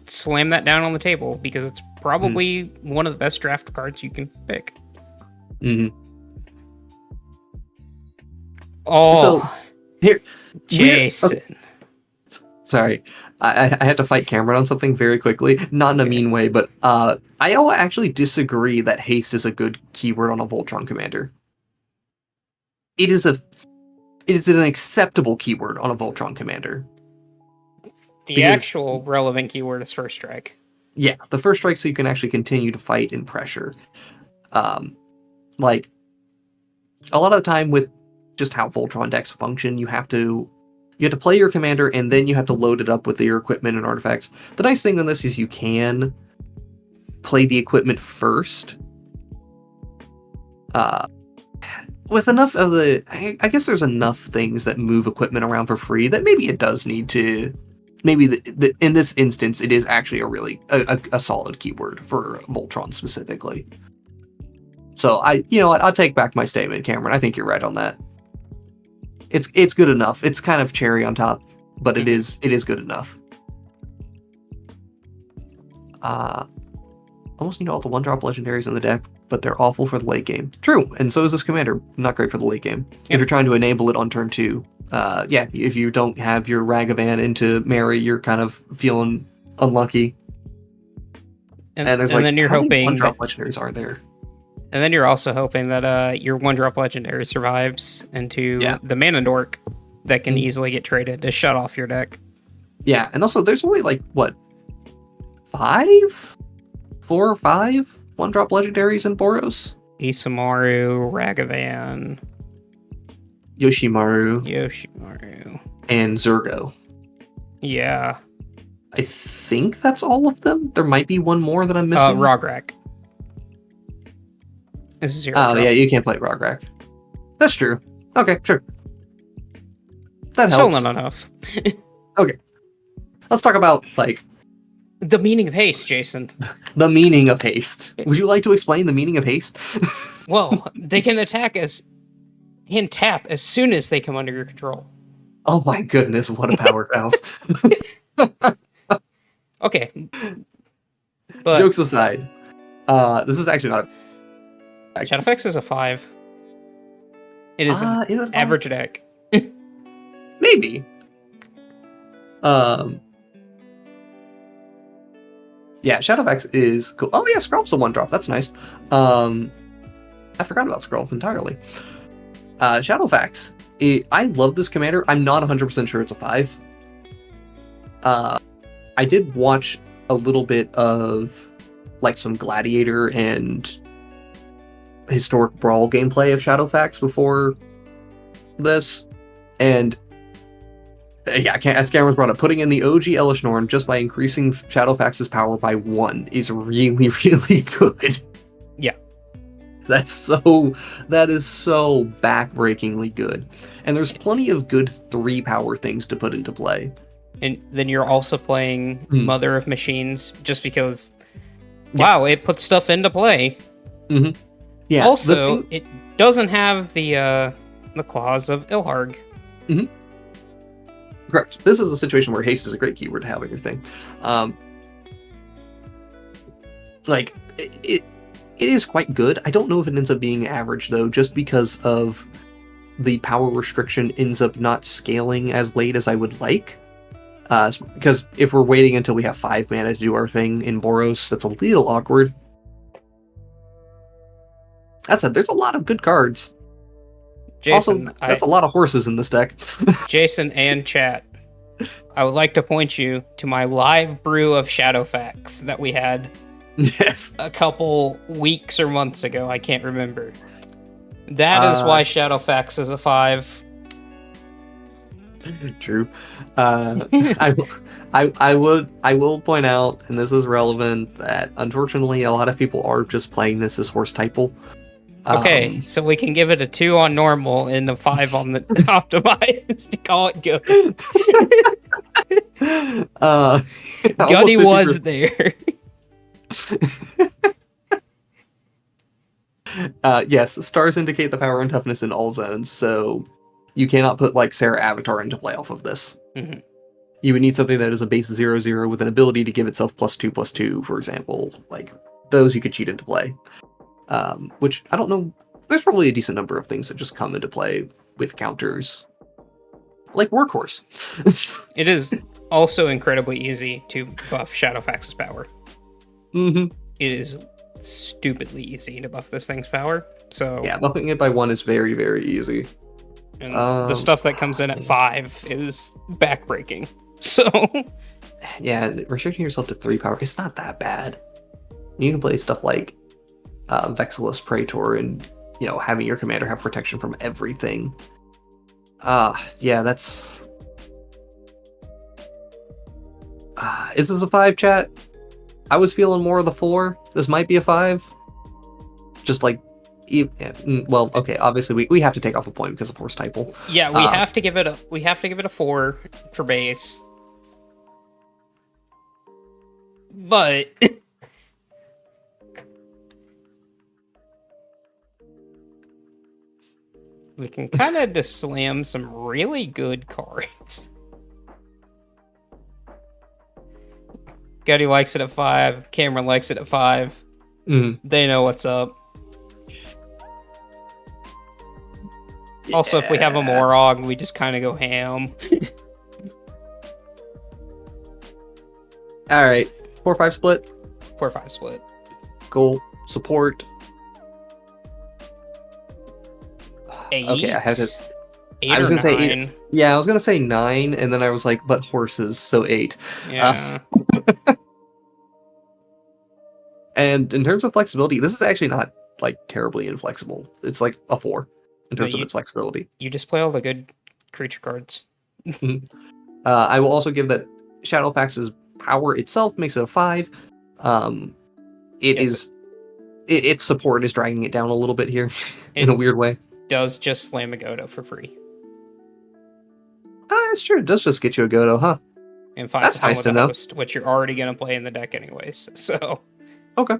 slam that down on the table because it's probably one of the best draft cards you can pick. Mm-hmm. Oh, so here, Jason. Okay. Sorry, I had to fight Cameron on something very quickly. Not in a mean way, but I actually disagree that haste is a good keyword on a Voltron commander. It is an acceptable keyword on a Voltron commander. The actual relevant keyword is first strike. Yeah, the first strike, so you can actually continue to fight in pressure. Like a lot of the time with just how Voltron decks function, you have to play your commander and then you have to load it up with your equipment and artifacts. The nice thing on this is you can play the equipment first. With enough of I guess there's enough things that move equipment around for free that maybe it does need to. Maybe in this instance, it is actually a really a solid keyword for Voltron specifically. So I'll take back my statement, Cameron. I think you're right on that. It's good enough. It's kind of cherry on top, but it is good enough. Almost need all the 1-drop legendaries in the deck, but they're awful for the late game. True, and so is this commander. Not great for the late game. Yep. If you're trying to enable it on turn 2, if you don't have your Ragavan into Mary, you're kind of feeling unlucky. And then you're hoping 1-drop legendaries are there. And then you're also hoping that your 1-drop legendary survives into the mana dork that can easily get traded to shut off your deck. Yeah, and also there's only 4 or 5 1-drop legendaries in Boros. Isamaru, Ragavan, Yoshimaru, and Zurgo. Yeah. I think that's all of them. There might be one more that I'm missing. Rograk. This is 0 drop. Yeah, you can't play Rograk. That's true. Okay, sure. That Still helps. not enough. Okay. Let's talk about, the meaning of haste, Jason. The meaning of haste. Would you like to explain the meaning of haste? Well, they can tap as soon as they come under your control. Oh my goodness, what a powerhouse. Okay. But jokes aside, this is actually not Shadowfax is a 5. It is an average deck. Maybe. Yeah, Shadowfax is cool. Oh yeah, Scrawl's a 1-drop. That's nice. I forgot about Scrawl entirely. Shadowfax. I love this commander. I'm not 100% sure it's a 5. I did watch a little bit of some Gladiator and Historic Brawl gameplay of Shadowfax before this, and as Cameron's brought up, putting in the OG Elish Norn just by increasing Shadowfax's power by 1 is really, really good. Yeah. That is so backbreakingly good. And there's plenty of good 3-power things to put into play. And then you're also playing Mother of Machines just because, Yeah. wow, it puts stuff into play. Mm-hmm. Yeah. Also, it doesn't have the claws of Ilharg. Mm-hmm. Correct. This is a situation where haste is a great keyword to have in your thing. It is quite good. I don't know if it ends up being average, though, just because of the power restriction ends up not scaling as late as I would like. Because if we're waiting until we have 5 mana to do our thing in Boros, that's a little awkward. That said, there's a lot of good cards. Jason, also, that's a lot of horses in this deck. Jason and chat, I would like to point you to my live brew of Shadowfax that we had a couple weeks or months ago. I can't remember. That is why Shadowfax is a 5. True. I will point out, and this is relevant, that unfortunately a lot of people are just playing this as horse typal. Okay, so we can give it a 2 on normal and a 5 on the optimized to call it good. Gunny was there. Yes, stars indicate the power and toughness in all zones, so you cannot put like Sarah Avatar into play off of this. Mm-hmm. You would need something that is a base 0/0 with an ability to give itself +2/2, for example. Like those you could cheat into play. Which I don't know. There's probably a decent number of things that just come into play with counters, like Workhorse. It is also incredibly easy to buff Shadowfax's power. Mm-hmm. It is stupidly easy to buff this thing's power. So yeah, buffing it by 1 is very, very easy. And the stuff that comes in at 5 is backbreaking. So yeah, restricting yourself to 3 power, it's not that bad. You can play stuff like Vexilus Praetor and, you know, having your commander have protection from everything. Yeah, that's... is this a 5, chat? I was feeling more of the 4. This might be a 5. Just like... well, okay, obviously we have to take off a point because of horse typal. Yeah, we have to give it a 4 for base. But we can kind of just slam some really good cards. Gutty likes it at 5. Cameron likes it at 5. They know what's up. Yeah. Also, if we have a Morog, we just kind of go ham. All right, 4/5 split. 4/5 split. Cool. Support. 8. Okay, I had to. 8 I was or gonna 9. say 8. Yeah, I was gonna say 9, and then I was like, but horses, so 8. Yeah. And in terms of flexibility, this is actually not like terribly inflexible. It's like a 4 in terms of its flexibility. You just play all the good creature cards. I will also give that Shadowfax's power itself makes it a 5. Its support is dragging it down a little bit here in a weird way. Does just slam a Godo for free. That's true. It does just get you a Godo, huh? And that's nice to know. Host, which you're already going to play in the deck anyways. So okay.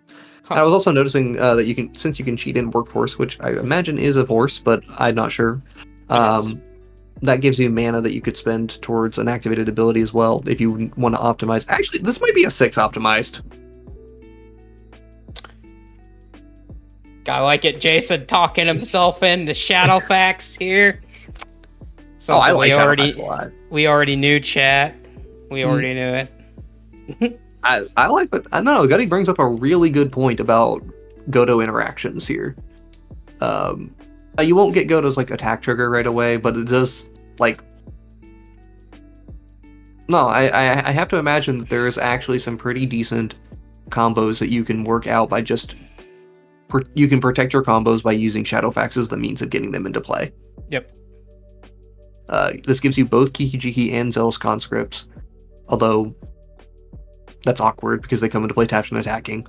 And I was also noticing that you can, since you can cheat in Workhorse, which I imagine is a horse, but I'm not sure. That gives you mana that you could spend towards an activated ability as well if you want to optimize. Actually, this might be a 6 optimized. I like it, Jason talking himself into Shadowfax here. So I like Shadowfax a lot. We already knew chat. We already knew it. I like, but I don't know. Gutty brings up a really good point about Godo interactions here. You won't get Godo's like attack trigger right away, but it does like. No, I have to imagine that there is actually some pretty decent combos that you can work out by just. You can protect your combos by using Shadowfax as the means of getting them into play. Yep. This gives you both Kiki Jiki and Zealous Conscripts, although that's awkward because they come into play tapped and attacking.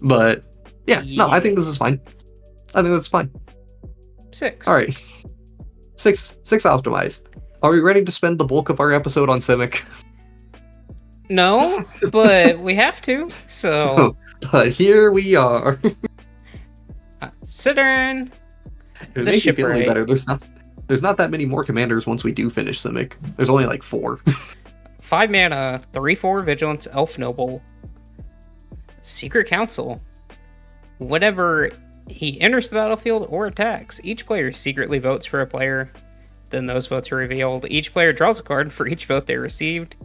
But Yeah, no, I think this is fine. I think that's fine. 6. All right. Six optimized. Are we ready to spend the bulk of our episode on Simic? No, but we have to. So, But here we are. Cittern. It makes you feel any better. There's not that many more commanders once we do finish Simic. There's only like 4. 5 mana, 3/4 vigilance, elf noble, secret council. Whenever he enters the battlefield or attacks, each player secretly votes for a player. Then those votes are revealed. Each player draws a card for each vote they received.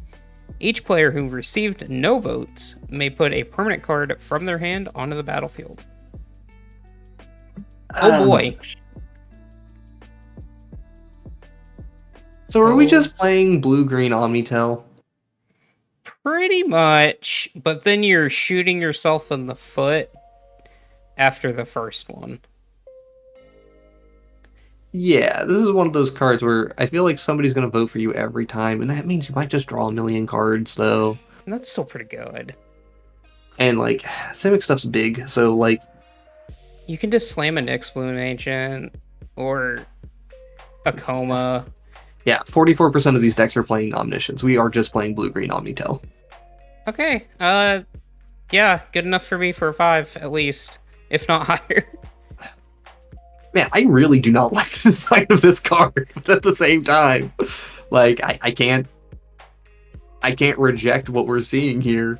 Each player who received no votes may put a permanent card from their hand onto the battlefield. Oh boy. So are we just playing blue-green Omnitel? Pretty much, but then you're shooting yourself in the foot after the first one. Yeah, this is one of those cards where I feel like somebody's going to vote for you every time, and that means you might just draw a million cards, though. That's still pretty good. And, like, Simic stuff's big, so, like... You can just slam a Nyx Bloom Agent, or a Coma. Yeah, 44% of these decks are playing Omniscience. We are just playing blue-green Omnitel. Okay, yeah, good enough for me for a 5, at least, if not higher. Man, I really do not like the design of this card, but at the same time, like, I can't reject what we're seeing here.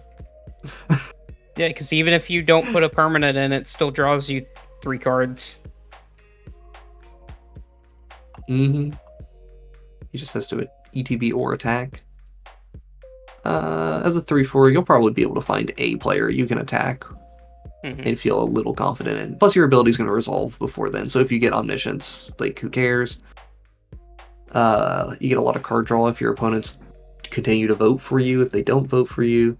Yeah, because even if you don't put a permanent in, it still draws you 3 cards. Mm-hmm. He just has to ETB or attack. As a 3/4, you'll probably be able to find a player you can attack and feel a little confident in. Plus, your ability's going to resolve before then, so if you get Omniscience, like, who cares? You get a lot of card draw if your opponents continue to vote for you, if they don't vote for you.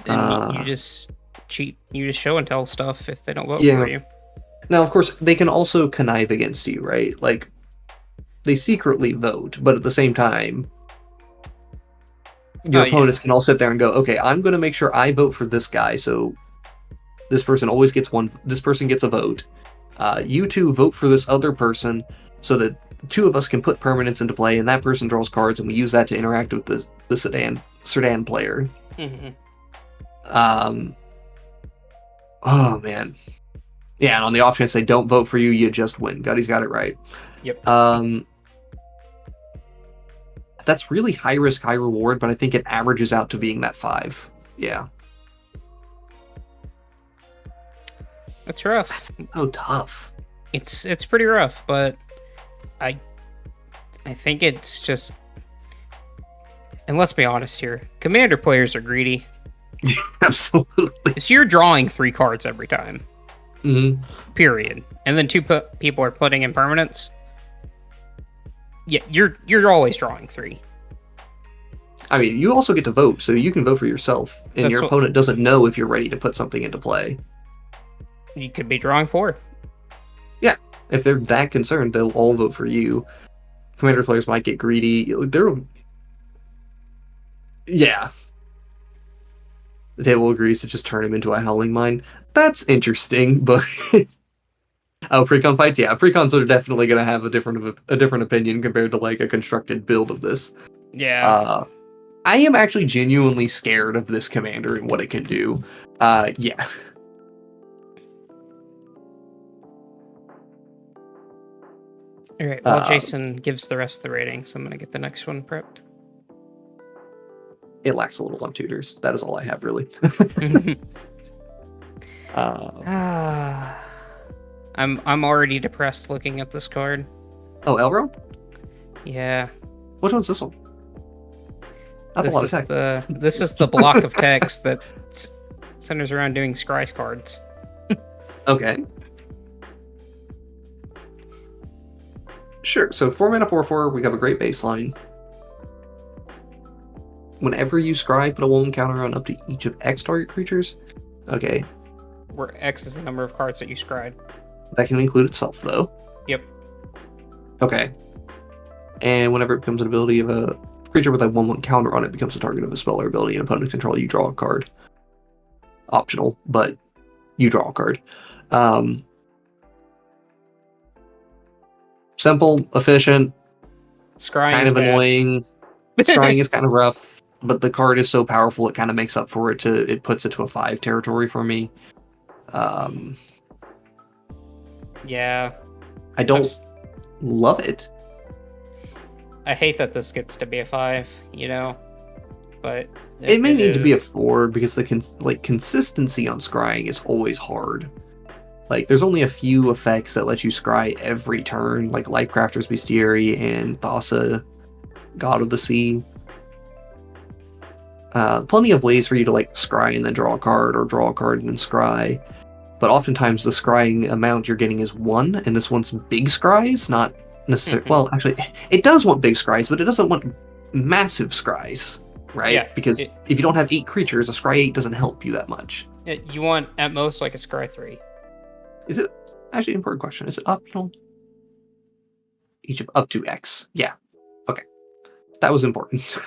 And you just cheat. You just show and tell stuff if they don't vote for you. Now, of course, they can also connive against you, right? Like, they secretly vote, but at the same time, your opponents can all sit there and go, okay, I'm going to make sure I vote for this guy, so this person always gets one. This person gets a vote. You two vote for this other person, so that 2 of us can put permanents into play, and that person draws cards, and we use that to interact with the Sedan player. Oh man, yeah. And on the off chance they don't vote for you, you just win. Gutty's got it right. Yep. That's really high risk, high reward, but I think it averages out to being that 5. Yeah. That's rough. That's so tough. It's pretty rough, but I think it's just, and let's be honest here, Commander players are greedy. Absolutely. So you're drawing 3 cards every time. Period. And then 2 people are putting in permanents. Yeah, you're always drawing 3. I mean, you also get to vote, so you can vote for yourself, and your opponent doesn't know if you're ready to put something into play. You could be drawing 4. Yeah, if they're that concerned, they'll all vote for you. Commander players might get greedy. Yeah. The table agrees to just turn him into a Howling Mine. That's interesting, but... Oh, Precon fights? Yeah, Precons are definitely going to have a different opinion compared to, like, a constructed build of this. Yeah. I am actually genuinely scared of this commander and what it can do. Yeah. Alright, well, Jason gives the rest of the rating, so I'm going to get the next one prepped. It lacks a little on tutors. That is all I have, really. I'm already depressed looking at this card. Oh, Elro? Yeah. Which one's this one? That's a lot of text. This is the block of text that centers around doing scry cards. Okay. Sure, so 4 mana 4/4, we have a great baseline. Whenever you scry, put a 1 counter on up to each of X target creatures. Okay. Where X is the number of cards that you scried. That can include itself, though. Yep. Okay. And whenever it becomes an ability of a creature with a 1/1 counter on it becomes a target of a spell or ability and opponent control, you draw a card. Optional, but you draw a card. Um, Simple, efficient, Scrying kind is of bad. annoying. Scrying is kind of rough, but the card is so powerful it kind of makes up for it. It puts it to a 5 territory for me. Yeah. I don't love it. I hate that this gets to be a 5, you know, but It may need to be a is. 4 because the consistency on scrying is always hard. Like, there's only a few effects that let you scry every turn, like Lifecrafter's Bestiary and Thassa, God of the Sea. Plenty of ways for you to like scry and then draw a card, or draw a card and then scry. But oftentimes the scrying amount you're getting is 1, and this one's big scries, not necessarily. Well, actually, it does want big scries, but it doesn't want massive scries, right? Yeah, because if you don't have 8 creatures, a scry 8 doesn't help you that much. You want at most like a scry 3. Is it actually an important question? Is it optional? Each of up to X. Yeah. Okay. That was important.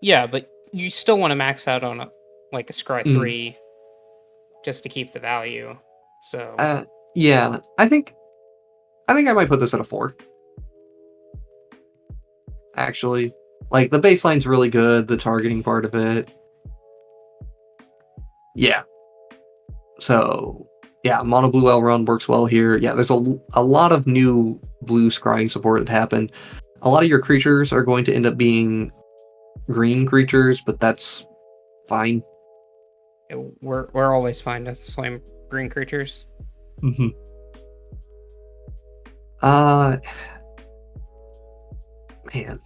Yeah, but you still want to max out on a scry 3 just to keep the value. So yeah, I think I might put this at a 4. Actually, like the baseline's really good, the targeting part of it. Yeah. So yeah, mono blue Elrond works well here. Yeah, there's a lot of new blue scrying support that happened. A lot of your creatures are going to end up being green creatures, but that's fine. we're always fine to slam green creatures. Mm-hmm. Man,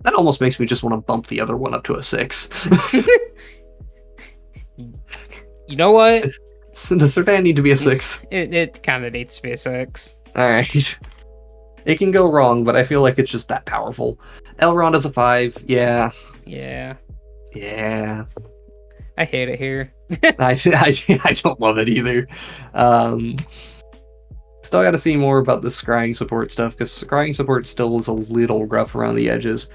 that almost makes me just want to bump the other one up to a 6. You know what? Does Serdan need to be a 6? It kind of needs to be a 6. All right. It can go wrong, but I feel like it's just that powerful. Elrond is a 5. Yeah. Yeah. Yeah. I hate it here. I don't love it either. Still got to see more about the scrying support stuff, because scrying support still is a little rough around the edges.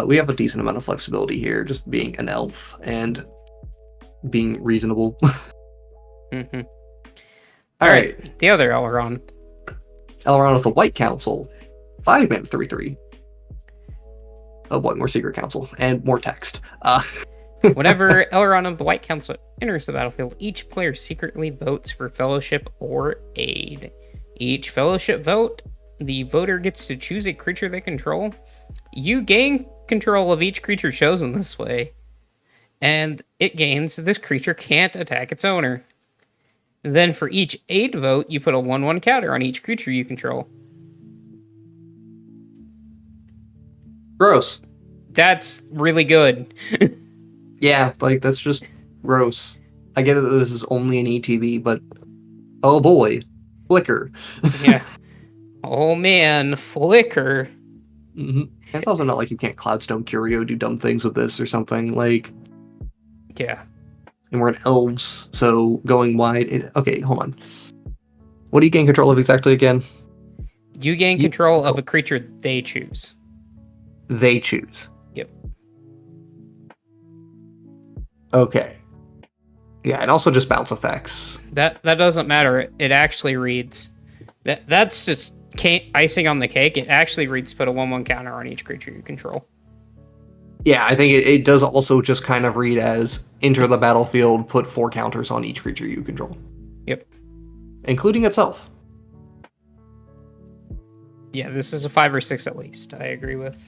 We have a decent amount of flexibility here, just being an elf and being reasonable. Mm-hmm. All right. The other Elrond. Elrond with the White Council. 5-mana 3/3. Oh boy, more Secret Council and more text. Whenever Elrond of the White Council enters the battlefield, each player secretly votes for fellowship or aid. Each fellowship vote, the voter gets to choose a creature they control. You gain control of each creature chosen this way, and it gains this creature can't attack its owner. Then for each aid vote, you put a 1/1 counter on each creature you control. Gross. That's really good. Yeah, like that's just gross. I get it that this is only an ETB, but oh boy, Flicker. Yeah. Oh man, Flicker. Mm-hmm. It's also not like you can't Cloudstone Curio do dumb things with this or something. Like, Yeah. and we're in elves, so going wide. Okay, hold on. What do you gain control of exactly again? You gain control of a creature they choose. They choose. Yep. Okay. Yeah, and also just bounce effects. That doesn't matter. It actually reads that's just icing on the cake. It actually reads put a 1/1 counter on each creature you control. Yeah, I think it does also just kind of read as enter the battlefield, put 4 counters on each creature you control. Yep. Including itself. Yeah, this is a 5 or 6 at least. I agree with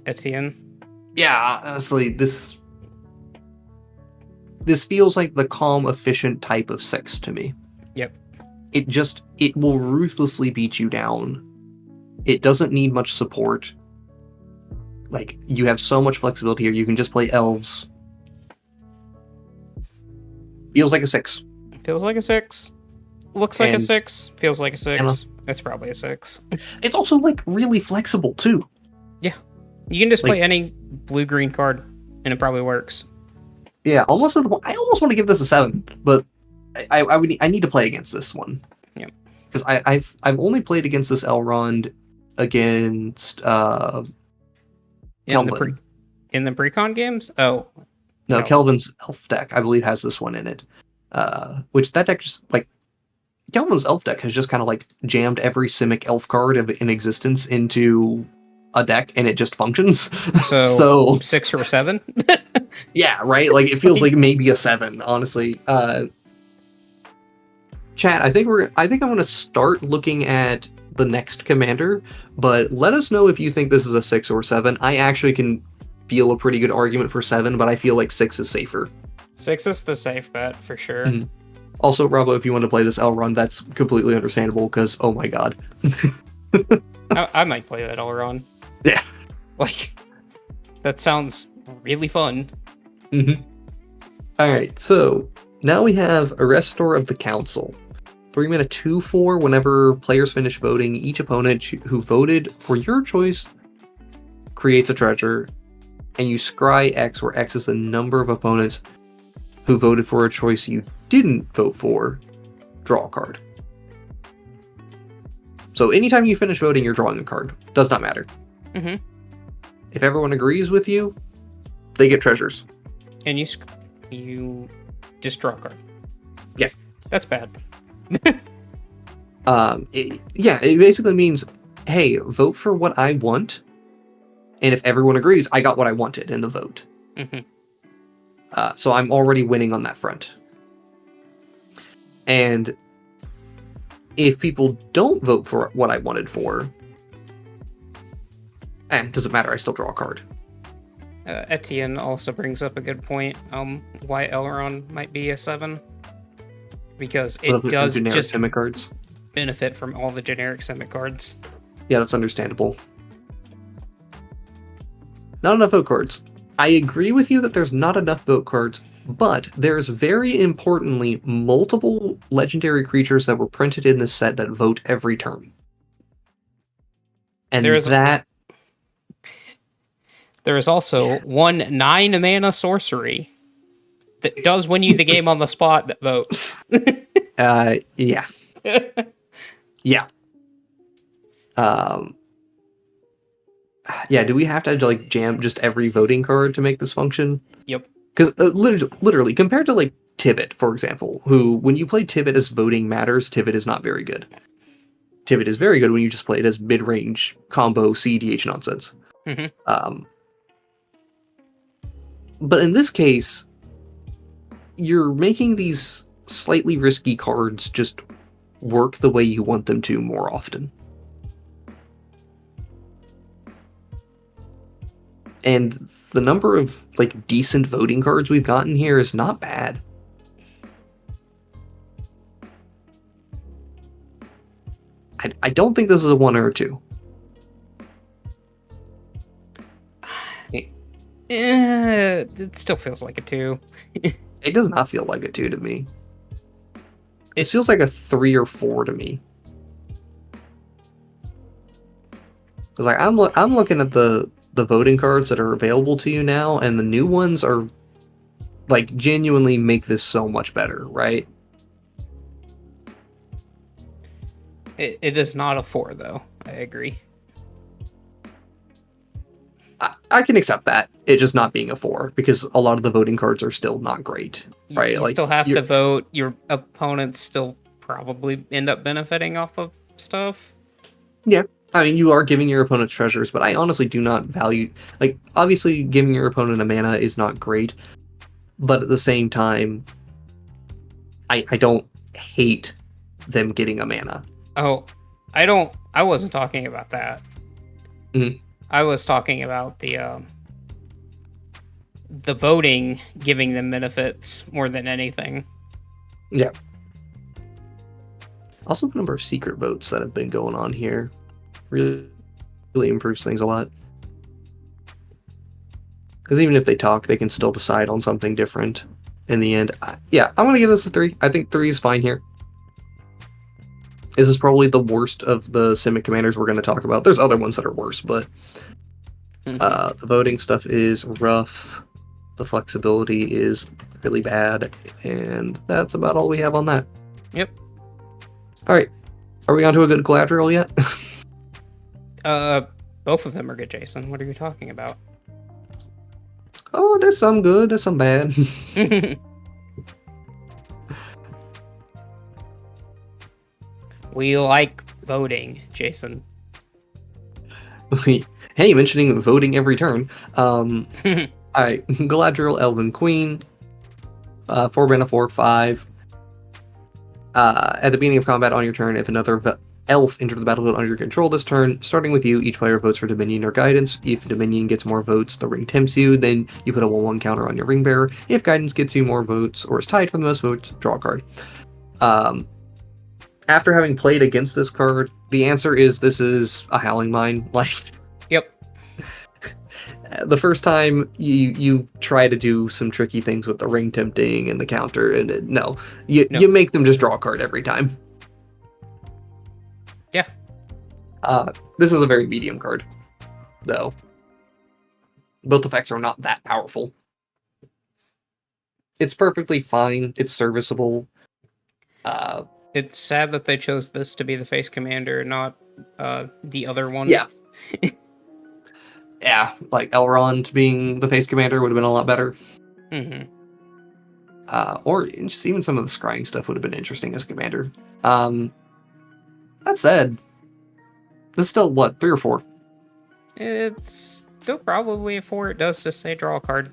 Etienne. Yeah, honestly, this feels like the calm, efficient type of 6 to me. Yep. It will ruthlessly beat you down. It doesn't need much support. Like, you have so much flexibility here. You can just play elves. Feels like a 6. Feels like a 6. Looks like a 6. Feels like a 6. It's probably a 6. It's also, like, really flexible, too. Yeah. You can just play any blue-green card, and it probably works. Yeah, I almost want to give this a 7, but I need to play against this one. Yeah. Because I've only played against this Elrond against in the pre-con games. Oh, No, Kelvin's elf deck, I believe, has this one in it. Which that deck just like Kelvin's elf deck has just kind of like jammed every Simic elf card in existence into a deck, and it just functions. So 6 or 7. Yeah, right. Like it feels like maybe a 7, honestly. Chat, I think I'm going to start looking at the next commander, but let us know if you think this is a 6 or 7. I actually can feel a pretty good argument for 7, but I feel like 6 is safer. 6 is the safe bet for sure. Mm-hmm. Also, Bravo, if you want to play this L run, that's completely understandable because, oh my god. I might play that all run. Yeah. Like, that sounds really fun. Mm-hmm. Alright, so now we have a Restore of the Council. 3 mana 2/4. Whenever players finish voting, each opponent who voted for your choice creates a treasure, and you scry X, where X is the number of opponents who voted for a choice you didn't vote for. Draw a card. So anytime you finish voting, you're drawing a card. Does not matter. Mm-hmm. If everyone agrees with you, they get treasures. And you just draw a card. Yeah. That's bad. It basically means, hey, vote for what I want, and if everyone agrees, I got what I wanted in the vote. Mm-hmm. So I'm already winning on that front. And if people don't vote for what I wanted for, it doesn't matter, I still draw a card. Etienne also brings up a good point, why Elrond might be a 7. Because it does just Simic cards. Benefit from all the generic Simic cards. Yeah, that's understandable. Not enough vote cards. I agree with you that there's not enough vote cards, but there's very importantly multiple legendary creatures that were printed in this set that vote every turn. And there is also one 9 mana sorcery that does win you the game on the spot that votes. Yeah. Yeah. Yeah, do we have to like jam just every voting card to make this function? Yep. Because literally, compared to like Tivit, for example, who, when you play Tivit as voting matters, Tivit is not very good. Tivit is very good when you just play it as mid-range combo CDH nonsense. Mm-hmm. But in this case, you're making these slightly risky cards just work the way you want them to more often. And the number of like decent voting cards we've gotten here is not bad. I don't think this is a 1 or a 2. It still feels like a 2. It does not feel like a 2 to me. It feels like a 3 or 4 to me. Because like I'm looking at the voting cards that are available to you now, and the new ones are like genuinely make this so much better, right? It is not a 4 though. I agree. I can accept that. It just not being a 4, because a lot of the voting cards are still not great, right? You still have to vote. Your opponents still probably end up benefiting off of stuff. Yeah. I mean, you are giving your opponent treasures, but I honestly do not value... Like, obviously, giving your opponent a mana is not great, but at the same time, I don't hate them getting a mana. Oh, I wasn't talking about that. Mm-hmm. I was talking about the voting giving them benefits more than anything. Yeah. Also, the number of secret votes that have been going on here really improves things a lot. Because even if they talk, they can still decide on something different in the end. I'm going to give this a 3. I think 3 is fine here. This is probably the worst of the Simic commanders we're going to talk about. There's other ones that are worse, but the voting stuff is rough. The flexibility is really bad. And that's about all we have on that. Yep. All right. Are we on to a good Galadriel yet? Both of them are good, Jason. What are you talking about? Oh, there's some good, there's some bad. We like voting, Jason. Hey, mentioning voting every turn. Alright, Galadriel, Elven Queen. 4 mana, 4/5. At the beginning of combat on your turn, if another elf entered the battlefield under your control this turn, starting with you, each player votes for Dominion or Guidance. If Dominion gets more votes, the ring tempts you, then you put a 1/1 counter on your ring bearer. If Guidance gets you more votes, or is tied for the most votes, draw a card. After having played against this card, the answer is this is a Howling Mine. Like, Yep. the first time you try to do some tricky things with the ring tempting and the counter, and you make them just draw a card every time. Yeah. This is a very medium card, though. Both effects are not that powerful. It's perfectly fine. It's serviceable. It's sad that they chose this to be the face commander, not the other one. Yeah. Yeah, like Elrond being the face commander would have been a lot better. Mm-hmm. Or just even some of the scrying stuff would have been interesting as a commander. That said, this is still, what, 3 or 4? It's still probably a 4. It does just say draw a card.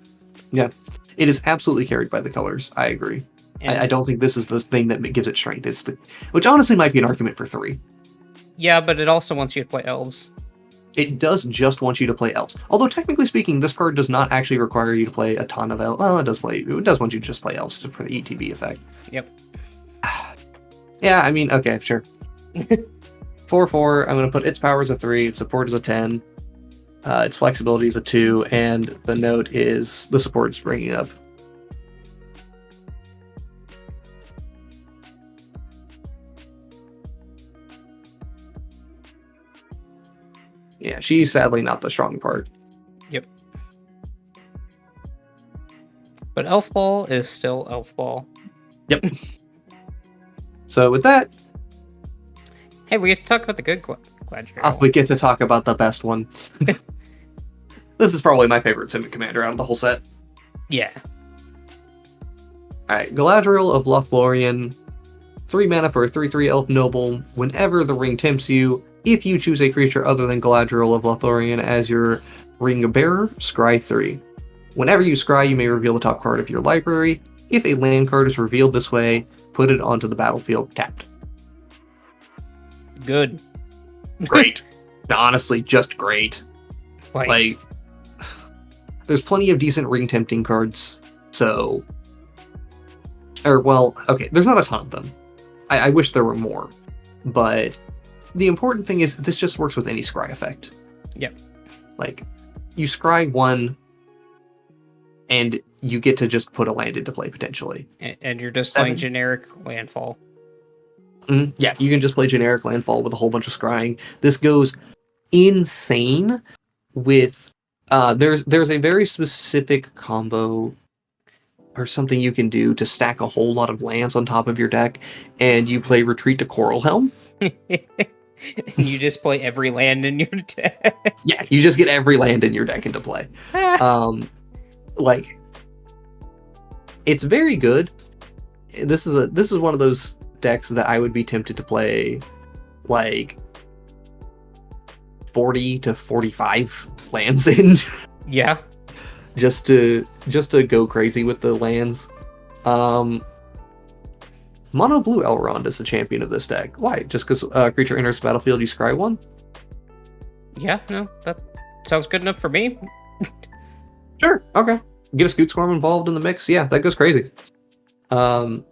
Yeah. It is absolutely carried by the colors. I agree. I don't think this is the thing that gives it strength. Which honestly might be an argument for 3. Yeah, but it also wants you to play elves. It does just want you to play elves. Although technically speaking, this card does not actually require you to play a ton of elves. Well, it does want you to just play elves for the ETB effect. Yep. Yeah, I mean, okay, sure. 4/4, I'm going to put its power as a 3, its support is a 10, its flexibility is a 2, and the note is the support is bringing up. Yeah, she's sadly not the strong part. Yep. But Elf Ball is still Elf Ball. Yep. So with that... Hey, we get to talk about the good Galadriel. Oh, we get to talk about the best one. This is probably my favorite Simic commander out of the whole set. Yeah. Alright, Galadriel of Lothlorien. 3 mana for a 3/3 Elf Noble. Whenever the ring tempts you, if you choose a creature other than Galadriel of Lothlorien as your ring bearer, scry 3. Whenever you scry, you may reveal the top card of your library. If a land card is revealed this way, put it onto the battlefield tapped. Good. Great. Honestly, just great. Like, there's plenty of decent ring tempting cards, so... there's not a ton of them. I wish there were more, but the important thing is this just works with any scry effect. Yep. Like, you scry 1, and you get to just put a land into play, potentially. And you're just 7. playing generic landfall. Yeah, you can just play generic landfall with a whole bunch of scrying. This goes insane with... there's a very specific combo or something you can do to stack a whole lot of lands on top of your deck, and you play Retreat to Coral Helm. And you just play every land in your deck. Yeah, you just get every land in your deck into play. Like, it's very good. This is one of those decks that I would be tempted to play, like 40 to 45 lands in. Yeah. just to go crazy with the lands. Mono blue Elrond is the champion of this deck. Why? Just because a creature enters the battlefield, you scry 1? Yeah, no, that sounds good enough for me. Sure, okay. Get a Scoot Swarm involved in the mix, yeah, that goes crazy. It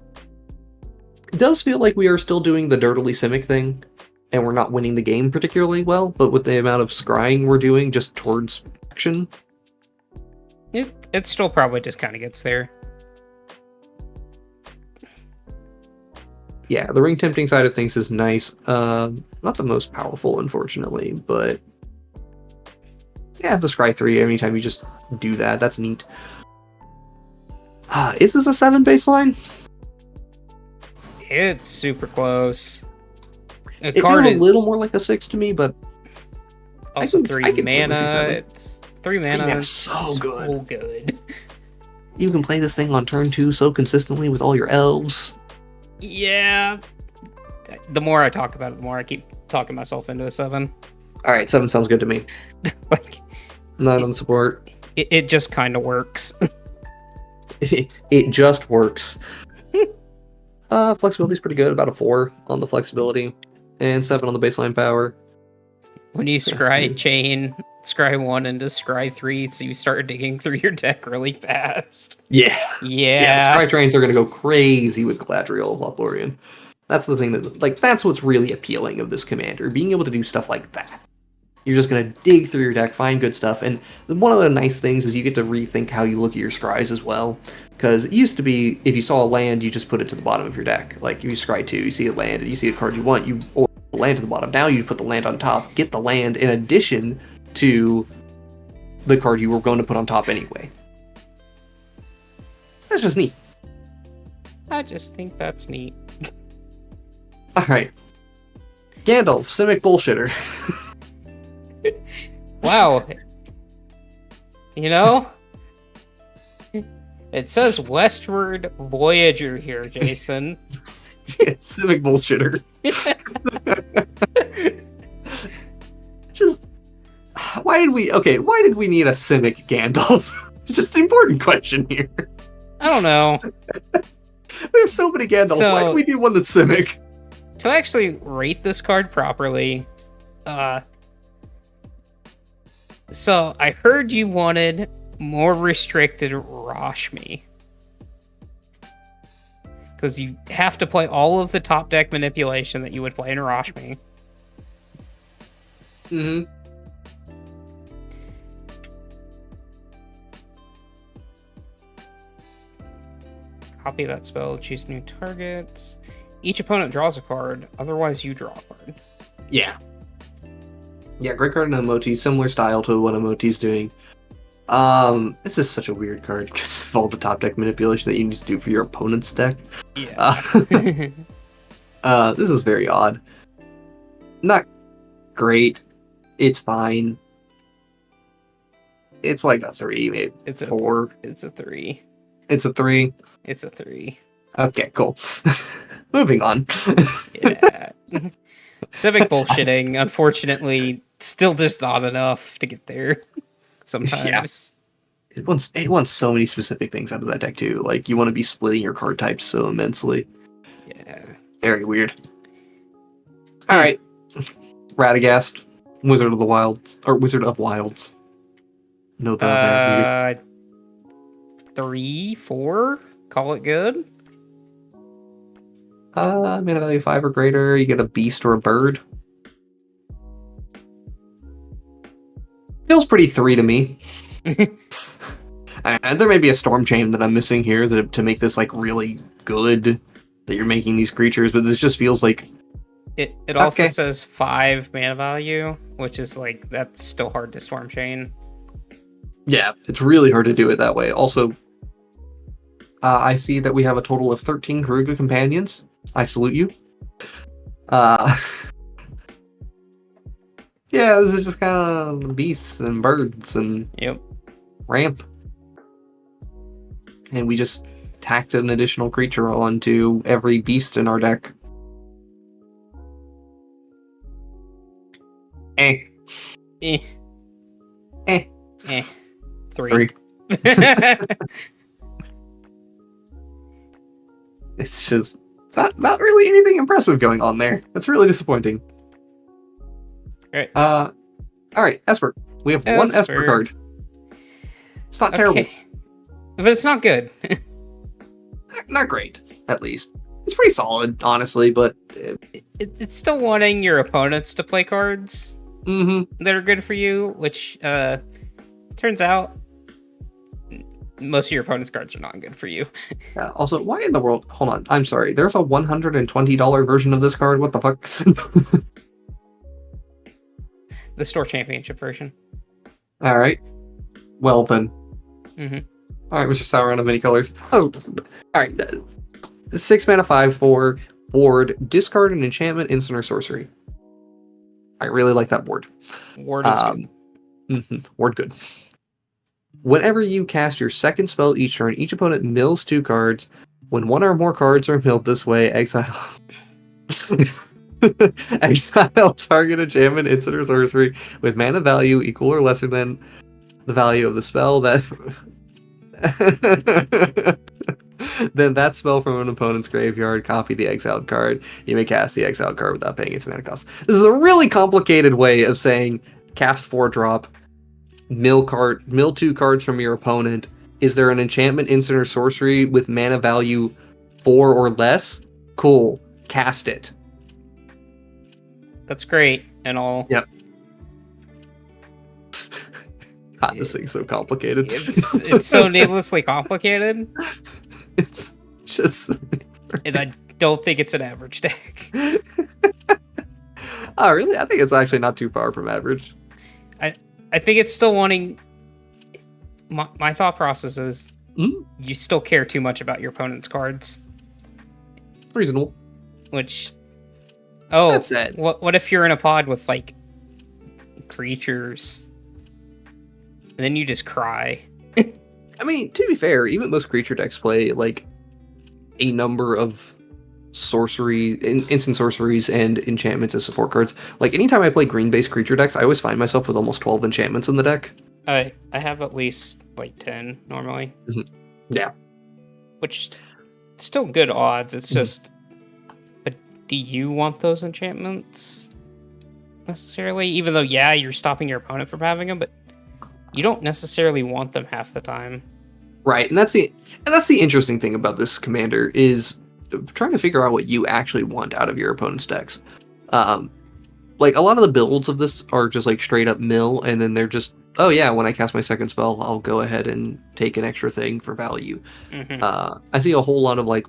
does feel like we are still doing the dirtily Simic thing, and we're not winning the game particularly well, but with the amount of scrying we're doing just towards action... It still probably just kind of gets there. Yeah, the ring tempting side of things is nice. Not the most powerful, unfortunately, but yeah, the scry 3, anytime you just do that, that's neat. Is this a 7 baseline? It's super close. It feels a little more like a 6 to me, but also I can 3 certainly see mana. 7. It's 3 mana. So good. So good. You can play this thing on turn 2 so consistently with all your elves. Yeah. The more I talk about it, the more I keep talking myself into a 7. Alright, 7 sounds good to me. Like, Not on support. it just kind of works. It just works. Flexibility's pretty good, about a 4 on the flexibility, and 7 on the baseline power. When you scry chain, scry 1 into scry 3, so you start digging through your deck really fast. Yeah. Yeah. Scry trains are going to go crazy with Galadriel Lothlorien. That's the thing that, like, that's what's really appealing of this commander, being able to do stuff like that. You're just going to dig through your deck, find good stuff, and one of the nice things is you get to rethink how you look at your scries as well. Because it used to be, if you saw a land, you just put it to the bottom of your deck. Like, if you scry 2, you see a land, and you see a card you want, you or the land to the bottom. Now you put the land on top, get the land in addition to the card you were going to put on top anyway. That's just neat. I just think that's neat. Alright. Gandalf, Simic Bullshitter. Wow. You know? It says Westward Voyager here, Jason. Simic Bullshitter. Just... why did we need a Simic Gandalf? Just an important question here. I don't know. We have so many Gandalfs. Why do we need one that's Simic? To actually rate this card properly, so I heard you wanted more restricted Rashmi. Because you have to play all of the top deck manipulation that you would play in Rashmi. Mm-hmm. Copy that spell, choose new targets. Each opponent draws a card, otherwise you draw a card. Yeah. Yeah, great card in Emoti, similar style to what Emoti's doing. This is such a weird card because of all the top deck manipulation that you need to do for your opponent's deck. Yeah. This is very odd. Not great. It's fine. It's like a 3, maybe It's 4. It's a 3. It's a 3. It's a 3. Okay, cool. Moving on. Yeah. Civic bullshitting, unfortunately, still just not enough to get there. Sometimes. Yeah. It wants so many specific things out of that deck too. Like you want to be splitting your card types so immensely. Yeah. Very weird. Alright. Radagast. Wizard of Wilds. No, the 3, 4? Call it good? Mana value 5 or greater, you get a beast or a bird. Feels pretty 3 to me. There may be a storm chain that I'm missing here to make this like really good that you're making these creatures, but this just feels like it also says 5 mana value, which is like that's still hard to storm chain. Yeah, it's really hard to do it that way. Also, I see that we have a total of 13 Karuga companions. I salute you. Yeah, this is just kind of beasts and birds and ramp. And we just tacked an additional creature onto every beast in our deck. Eh. 3. It's just not really anything impressive going on there. That's really disappointing. All right, Esper. We have one Esper card. It's not terrible. But it's not good. Not great, at least. It's pretty solid, honestly, but it's still wanting your opponents to play cards that are good for you, which turns out most of your opponent's cards are not good for you. Yeah, also, why in the world? Hold on, I'm sorry. There's a $120 version of this card. What the fuck? The store championship version. All right. Well then. Mm-hmm. All right, Mr. Sauron of many colors. Oh, all right. 6 mana, 5/4 board. Discard an enchantment, instant, or sorcery. I really like that board. Ward is good. Ward good. Whenever you cast your second spell each turn, each opponent mills 2 cards. When one or more cards are milled this way, exile. Exile target enchantment, instant, or sorcery with mana value equal or lesser than the value of the spell that. Then that spell from an opponent's graveyard, copy the exiled card. You may cast the exiled card without paying its mana cost. This is a really complicated way of saying cast 4-drop, mill 2 cards from your opponent. Is there an enchantment, instant, or sorcery with mana value 4 or less? Cool. Cast it. That's great and all. Yep. God, this thing's so complicated. It's so needlessly complicated. It's just... And I don't think it's an average deck. Oh, really? I think it's actually not too far from average. I think it's still wanting... My thought process is you still care too much about your opponent's cards. Reasonable. Which... Oh, that's it. What if you're in a pod with, like, creatures... And then you just cry. I mean, to be fair, even most creature decks play, like, a number of instant sorceries and enchantments as support cards. Like, anytime I play green-based creature decks, I always find myself with almost 12 enchantments in the deck. I have at least, like, 10, normally. Mm-hmm. Yeah. Which, still good odds, it's just... But do you want those enchantments? Necessarily? Even though, yeah, you're stopping your opponent from having them, but... You don't necessarily want them half the time. Right, and that's the interesting thing about this commander is trying to figure out what you actually want out of your opponent's decks. Like, a lot of the builds of this are just like straight up mill, and then they're just, oh yeah, when I cast my second spell, I'll go ahead and take an extra thing for value. Mm-hmm. I see a whole lot of like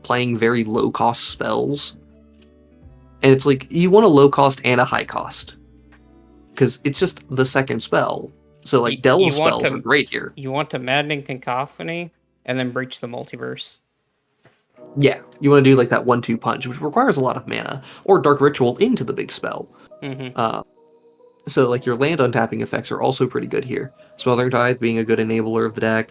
playing very low cost spells, and it's like you want a low cost and a high cost because it's just the second spell. So, like, Delve spells are great here. You want a Maddening Cacophony, and then Breach the Multiverse. Yeah, you want to do, like, that 1-2 punch, which requires a lot of mana, or Dark Ritual into the big spell. Mm-hmm. So, like, your land untapping effects are also pretty good here. Smothering Tithe being a good enabler of the deck.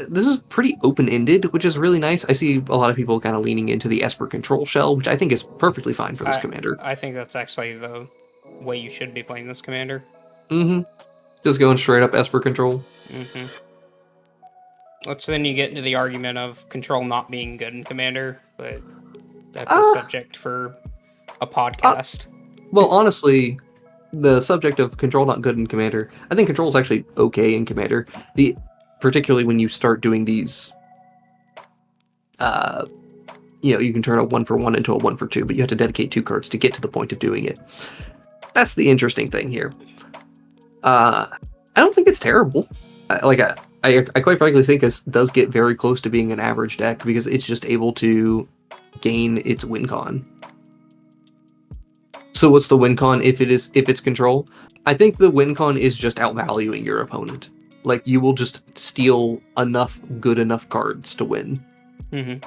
This is pretty open-ended, which is really nice. I see a lot of people kind of leaning into the Esper Control Shell, which I think is perfectly fine for this commander. I think that's actually the way you should be playing this commander. Mm-hmm. Just going straight up Esper Control. Mm-hmm. Which then you get into the argument of Control not being good in Commander, but that's a subject for a podcast. Well, honestly, the subject of Control not good in Commander, I think Control is actually okay in Commander. Particularly when you start doing these, you can turn a 1-for-1 into a 1-for-2, but you have to dedicate 2 cards to get to the point of doing it. That's the interesting thing here. I don't think it's terrible. I quite frankly think this does get very close to being an average deck because it's just able to gain its win con. So what's the win con if it's Control? I think the win con is just outvaluing your opponent. Like, you will just steal good enough cards to win. Mm-hmm.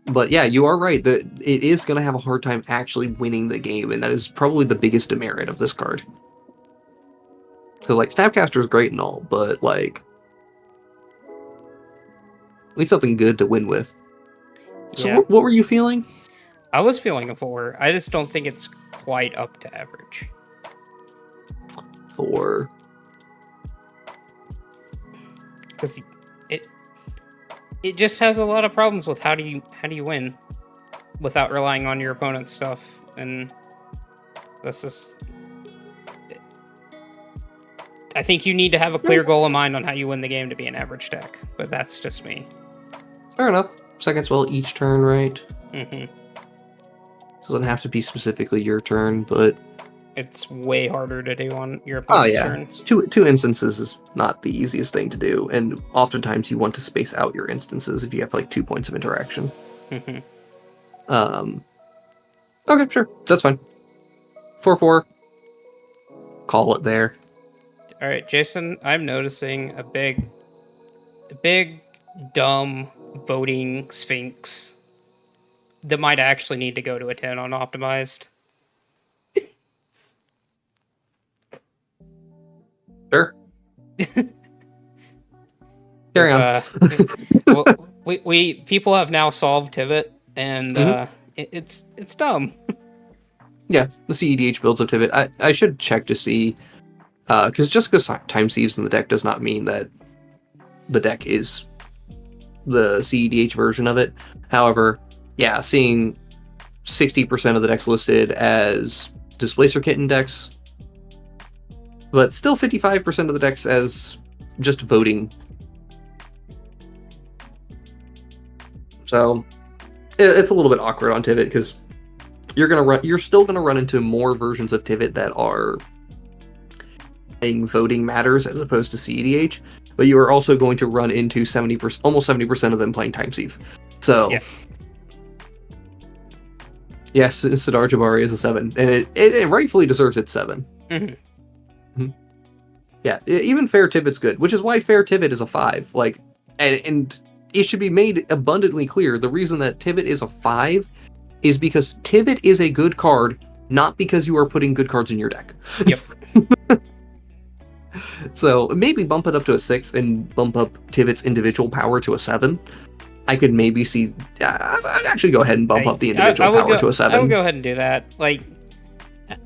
But yeah, you are right that it is going to have a hard time actually winning the game, and that is probably the biggest demerit of this card. Because, like, Snapcaster is great and all, but, like, we need something good to win with. So yeah. what were you feeling? I was feeling a 4. I just don't think it's quite up to average. 4. Because it just has a lot of problems with how do you win without relying on your opponent's stuff, and this is. I think you need to have a clear goal in mind on how you win the game to be an average deck, but that's just me. Fair enough. Second spell each turn, right? Mm-hmm. Doesn't have to be specifically your turn, but it's way harder to do on your opponent's turns. Two instances is not the easiest thing to do, and oftentimes you want to space out your instances if you have like 2 points of interaction. Mm-hmm. Okay, sure, that's fine. 4/4. Call it there. All right, Jason, I'm noticing a big, dumb voting sphinx that might actually need to go to a 10 on optimized. Sure. Carry on. Well, we people have now solved Tivit, and it's dumb. Yeah, the CEDH builds of Tivit. I should check to see, because just because time sieves in the deck does not mean that the deck is the CEDH version of it. However, yeah, seeing 60% of the decks listed as Displacer Kitten decks, but still 55% of the decks as just voting. So it's a little bit awkward on Tivit because you're still gonna run into more versions of Tivit that are playing voting matters as opposed to CEDH, but you are also going to run into almost 70% of them playing time sieve. So yes, Sidar Jabari is a 7, and it rightfully deserves its 7. Yeah, even Fair Tivit's good, which is why Fair Tivit is a 5. Like, and it should be made abundantly clear, the reason that Tivit is a 5 is because Tivit is a good card, not because you are putting good cards in your deck. Yep. So maybe bump it up to a 6 and bump up Tivit's individual power to a 7. I could maybe see. I'd actually go ahead and bump up the individual power to a 7. I would go ahead and do that. Like,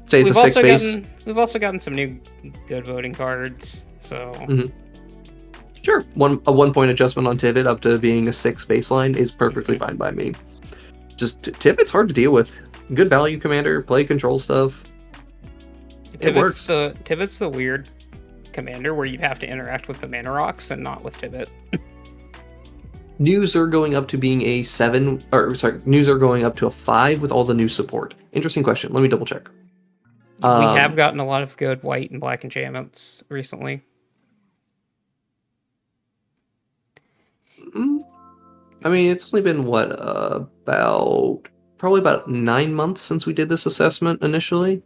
say it's a 6 base. We've also gotten some new good voting cards, so. Sure, a 1 point adjustment on Tivit up to being a 6 baseline is perfectly fine by me. Just Tivit's hard to deal with. Good value commander, play control stuff. It works. Tivit's the weird commander where you have to interact with the mana rocks and not with Tivit. News are going up to being a 7, news are going up to a 5 with all the new support. Interesting question. Let me double check. We have gotten a lot of good white and black enchantments recently. I mean, it's only been probably about 9 months since we did this assessment initially.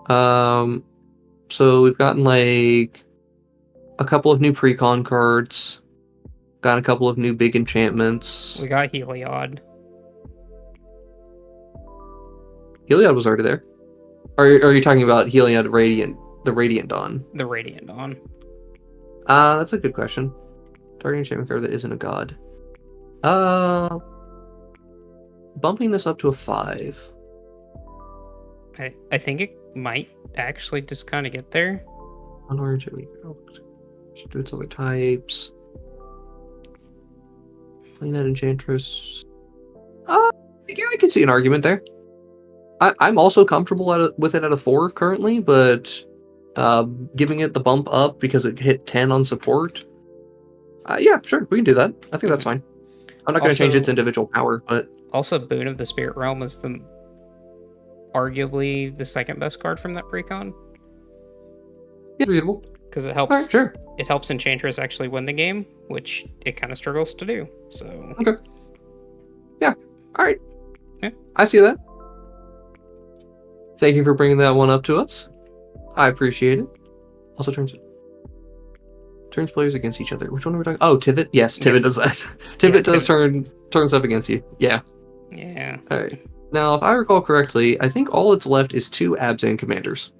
So we've gotten like a couple of new precon cards, got a couple of new big enchantments. We got Heliod. Heliod was already there. Are you talking about Heliod Radiant, the Radiant Dawn? The Radiant Dawn. That's a good question. Target enchantment card that isn't a god. Bumping this up to a 5. I think it might actually just kind of get there. On orange, should do its other types. Playing that Enchantress. Yeah, I could see an argument there. I'm also comfortable with it at a 4 currently, but giving it the bump up because it hit 10 on support. Yeah, sure, we can do that. I think that's fine. I'm not going to change its individual power, but also Boon of the Spirit Realm is arguably the second best card from that precon. Yeah, reasonable. Because it helps. Right, sure. It helps Enchantress actually win the game, which it kind of struggles to do. So okay. Yeah. All right. Yeah. I see that. Thank you for bringing that one up to us. I appreciate it. Also turns players against each other. Which one are we talking? Oh, Tivit. Yes, Tivit does that. Tivit does turns up against you. Yeah. Yeah. All right. Now, if I recall correctly, I think all that's left is 2 Abzan commanders.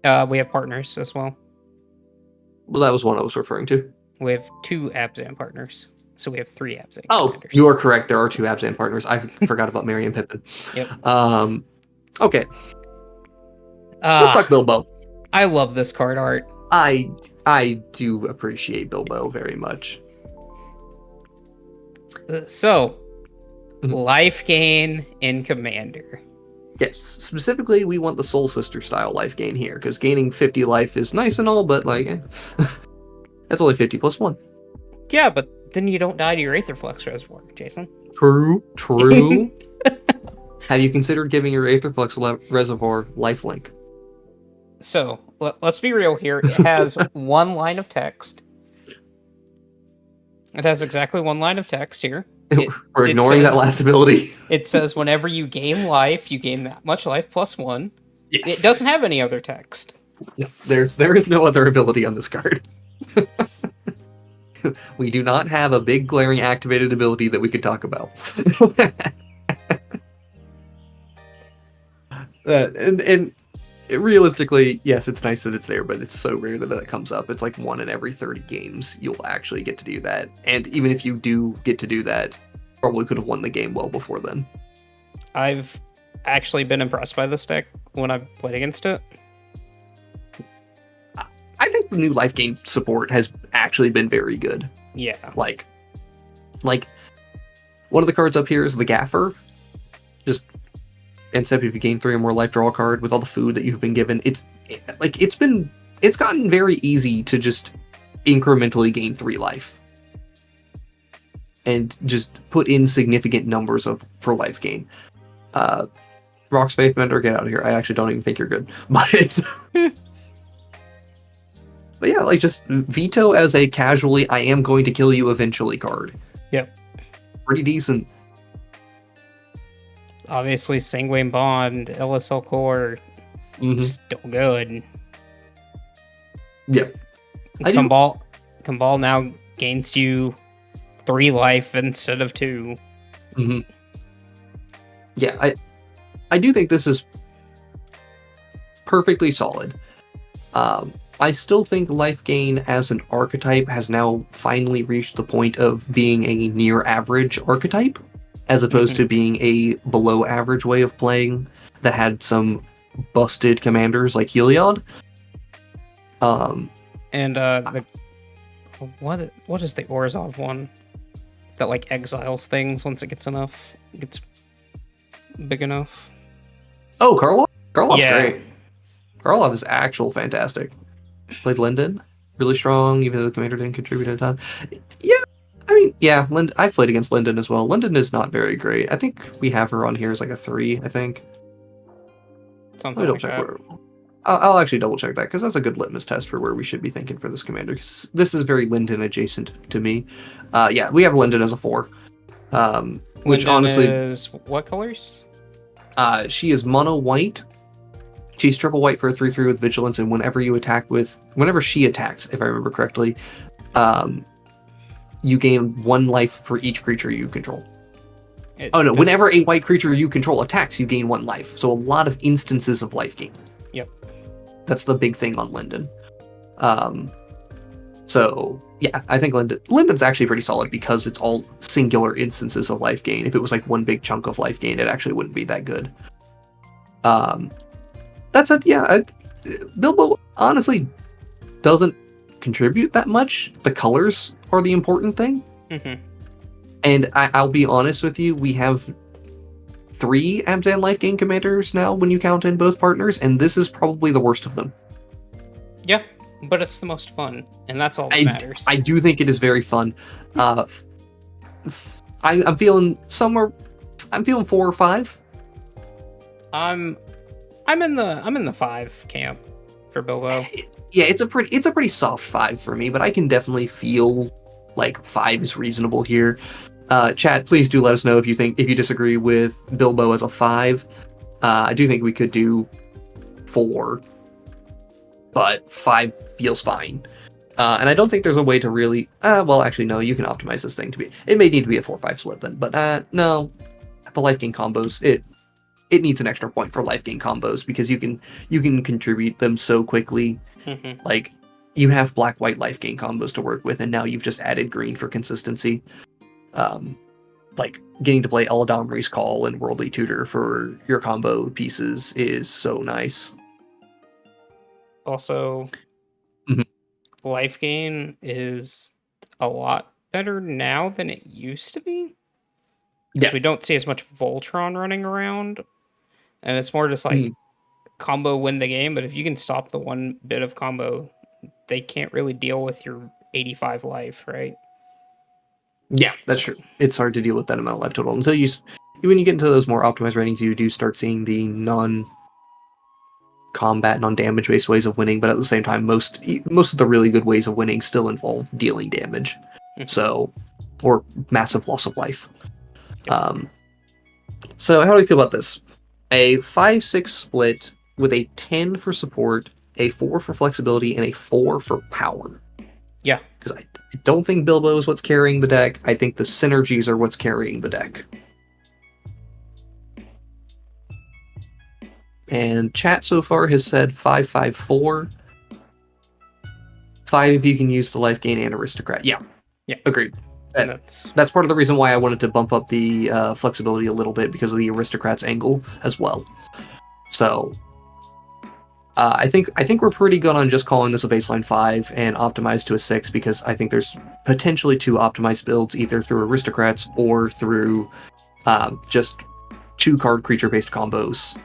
We have partners as well. Well, that was one I was referring to. We have 2 Abzan partners. So we have 3 Abzan commanders. You are correct. There are 2 Abzan partners. I forgot about Merry and Pippin. Yep. Okay. Let's talk Bilbo. I love this card art. I do appreciate Bilbo very much. So, life gain in Commander. Yes, specifically we want the Soul Sister style life gain here, because gaining 50 life is nice and all, but like, that's only 50 plus 1. Yeah, but then you don't die to your Aetherflux Reservoir, Jason. True. Have you considered giving your Aetherflux Reservoir lifelink? So, let's be real here. It has 1 line of text. It has exactly 1 line of text here. We're ignoring that last ability. It says whenever you gain life, you gain that much life plus 1. Yes. It doesn't have any other text. No, there is no other ability on this card. We do not have a big glaring activated ability that we could talk about. And realistically, yes, it's nice that it's there, but it's so rare that comes up. It's like 1 in every 30 games you'll actually get to do that. And even if you do get to do that, probably could have won the game well before then. I've actually been impressed by this deck when I've played against it. I think the new life gain support has actually been very good. Yeah. Like one of the cards up here is the Gaffer. Just instead if you gain 3 or more life, draw a card with all the food that you've been given. It's gotten very easy to just incrementally gain 3 life. And just put in significant numbers for life gain. Rock's Faith Mender, get out of here. I actually don't even think you're good. But yeah, like just veto as a casually I am going to kill you eventually card. Yep. Pretty decent. Obviously, Sanguine Bond, LSL Core, still good. Yeah. Kambal now gains you 3 life instead of 2. Mm-hmm. Yeah, I do think this is perfectly solid. I still think life gain as an archetype has now finally reached the point of being a near average archetype, as opposed to being a below average way of playing that had some busted commanders like Heliod. What is the Orzhov one that like exiles things once it gets big enough? Oh, Karlov? Karlov's Yeah. great. Karlov is actual fantastic. Played Linden, really strong, even though the commander didn't contribute at a time. Yeah, I mean, yeah, I've played against Linden as well. Linden is not very great. I think we have her on here as like a 3, I think. Something Let me double like check that. where. I'll actually double check that, because that's a good litmus test for where we should be thinking for this commander. 'Cause this is very Linden adjacent to me. Yeah, we have Linden as a 4. Which Linden honestly is what colors? She is mono white. She's triple white for a 3/3 with vigilance, and whenever she attacks, if I remember correctly, you gain 1 life for each creature you control. Whenever a white creature you control attacks, you gain 1 life. So a lot of instances of life gain. Yep. That's the big thing on Linden. So yeah, I think Linden's actually pretty solid because it's all singular instances of life gain. If it was like 1 big chunk of life gain, it actually wouldn't be that good. That said, yeah, Bilbo honestly doesn't contribute that much. The colors are the important thing. Mm-hmm. And I'll be honest with you, we have 3 Abzan life gain commanders now when you count in both partners, and this is probably the worst of them. Yeah, but it's the most fun, and that's all that matters. I do think it is very fun. I'm feeling 4 or 5. I'm in the 5 camp for Bilbo. Yeah, it's a pretty soft 5 for me, but I can definitely feel like 5 is reasonable here. Chat, please do let us know if you disagree with Bilbo as a 5. I do think we could do 4, but 5 feels fine. And I don't think there's a way to really. Well, actually, no. You can optimize this thing to be. It may need to be a 4/5 split then, but no. The life gain combos, it needs an extra point for life gain combos because you can contribute them so quickly. Mm-hmm. Like you have black-white life gain combos to work with, and now you've just added green for consistency. Like getting to play Eladamri's Call and Worldly Tutor for your combo pieces is so nice. Also, life gain is a lot better now than it used to be. Because we don't see as much Voltron running around. And it's more just like combo win the game, but if you can stop the 1 bit of combo, they can't really deal with your 85 life, right? Yeah, that's true. It's hard to deal with that amount of life total until when you get into those more optimized ratings, you do start seeing the non-combat, non-damage based ways of winning. But at the same time, most of the really good ways of winning still involve dealing damage, or massive loss of life. So how do we feel about this? A 5/6 split with a 10 for support, a 4 for flexibility, and a 4 for power. Yeah. Because I don't think Bilbo is what's carrying the deck. I think the synergies are what's carrying the deck. And chat so far has said 554. 5 if you can use the life gain and aristocrat. Yeah. Yeah. Agreed. That's That's part of the reason why I wanted to bump up the flexibility a little bit, because of the aristocrat's angle as well. So I think we're pretty good on just calling this a baseline 5 and optimize to a 6, because I think there's potentially 2 optimized builds, either through aristocrats or through just 2-card creature-based combos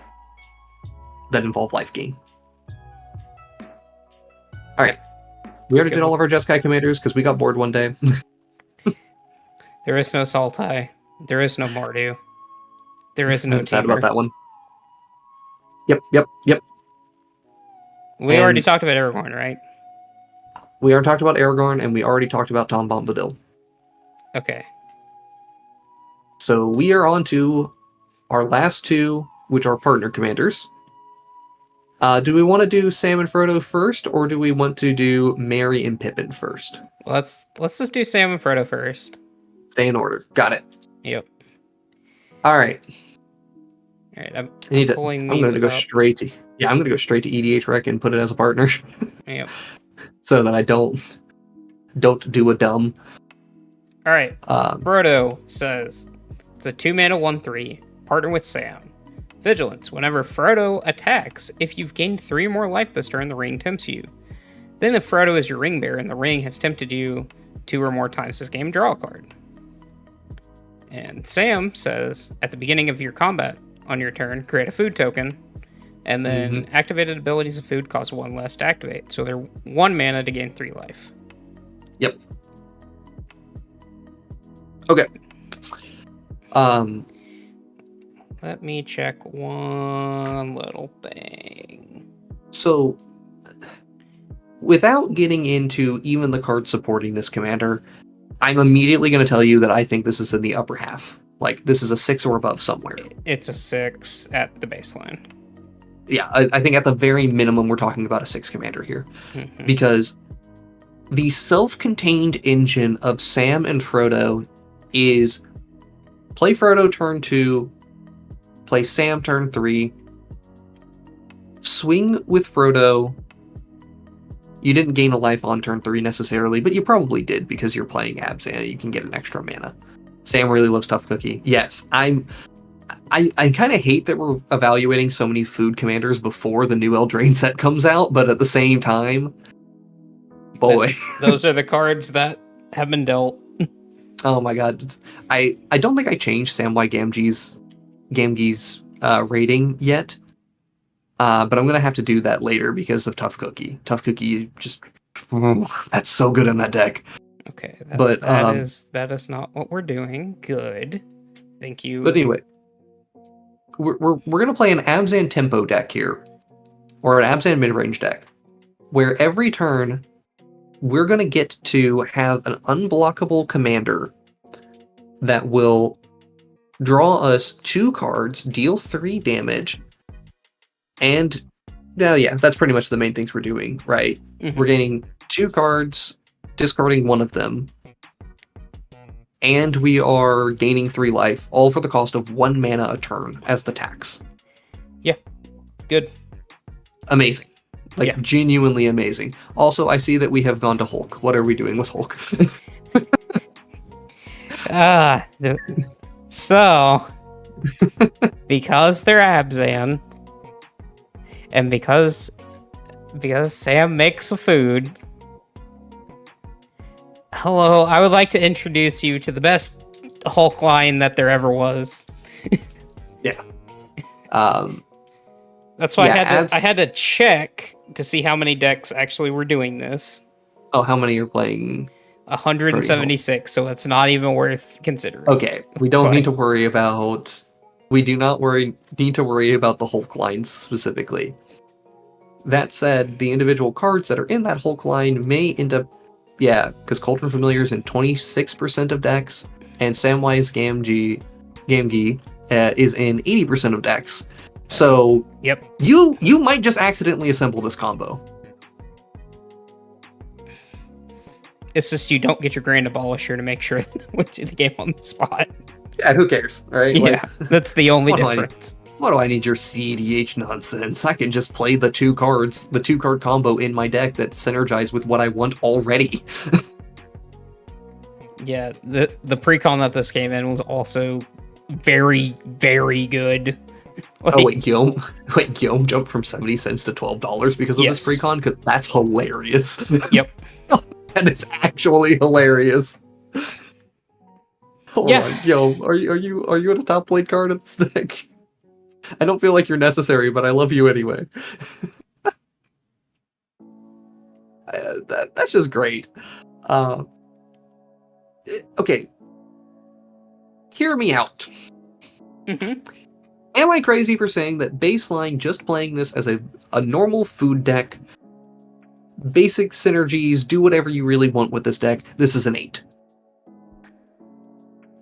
that involve life gain. All right. We already did all of our Jeskai commanders because we got bored one day. There is no Sultai. There is no Mardu. There is no I'm sad Temur. about that one. Yep. We already talked about Aragorn, right? We already talked about Aragorn, and we already talked about Tom Bombadil. Okay. So we are on to our last 2, which are partner commanders. Do we want to do Sam and Frodo first, or do we want to do Merry and Pippin first? Let's just do Sam and Frodo first. Stay in order. Got it. Yep. All right. All right. I'm going to go straight to EDH Rec and put it as a partner. Yep. So that I don't do a dumb. All right. Frodo says it's a 2-mana 1/3. Partner with Sam. Vigilance. Whenever Frodo attacks, if you've gained 3 or more life this turn, the ring tempts you. Then if Frodo is your ring bearer and the ring has tempted you 2 or more times this game, draw a card. And Sam says, at the beginning of your combat on your turn, create a food token, and then activated abilities of food cost 1 less to activate. So they're 1 mana to gain 3 life. Yep. Okay. Let me check one little thing. So, without getting into even the cards supporting this commander, I'm immediately going to tell you that I think this is in the upper half. Like, this is a 6 or above somewhere. It's a 6 at the baseline. Yeah, I think at the very minimum, we're talking about a 6 commander here. Because the self-contained engine of Sam and Frodo is play Frodo turn 2, play Sam turn 3, swing with Frodo. You didn't gain a life on turn 3 necessarily, but you probably did because you're playing Abzan. You can get an extra mana. Sam really loves Tough Cookie. Yes, I kind of hate that we're evaluating so many food commanders before the new Eldraine set comes out, but at the same time, boy. Those are the cards that have been dealt. Oh my god. I don't think I changed Samwise Gamgee's rating yet. But I'm going to have to do that later because of Tough Cookie. Tough Cookie just... that's so good in that deck. Okay, that is not what we're doing. Good. Thank you. But anyway, we're going to play an Abzan tempo deck here, or an Abzan mid-range deck, where every turn we're going to get to have an unblockable commander that will draw us 2 cards, deal 3 damage, and yeah, that's pretty much the main things we're doing, right? We're gaining 2 cards, discarding 1 of them, and we are gaining 3 life, all for the cost of 1 mana a turn as the tax. Yeah, good. Amazing. Genuinely amazing. Also, I see that we have gone to Hulk. What are we doing with Hulk? So, because they're Abzan, and because Sam makes a food, hello, I would like to introduce you to the best Hulk line that there ever was. Yeah. That's why I had to check to see how many decks actually were doing this. Oh, how many are playing? 176, so it's not even worth considering. Okay, we don't need to worry about... We do not need to worry about the Hulk lines specifically. That said, the individual cards that are in that Hulk line may end up... Yeah, because Cauldron Familiar is in 26% of decks, and Samwise Gamgee is in 80% of decks. So, yep, you might just accidentally assemble this combo. It's just you don't get your Grand Abolisher to make sure that it went to the game on the spot. Yeah, who cares, right? Yeah, that's the only difference. Am Why do I need your CEDH nonsense? I can just play the two card combo in my deck that synergize with what I want already. Yeah, the precon that this came in was also very, very good. Oh wait, Guillaume jumped from 70 cents to $12 because of this precon? Because that's hilarious. Yep. That is actually hilarious. Hold on, Guillaume, are you at a top played card in this deck? I don't feel like you're necessary, but I love you anyway. That's just great. Okay. Hear me out. Mm-hmm. Am I crazy for saying that baseline, just playing this as a normal food deck, basic synergies, do whatever you really want with this deck, this is an 8?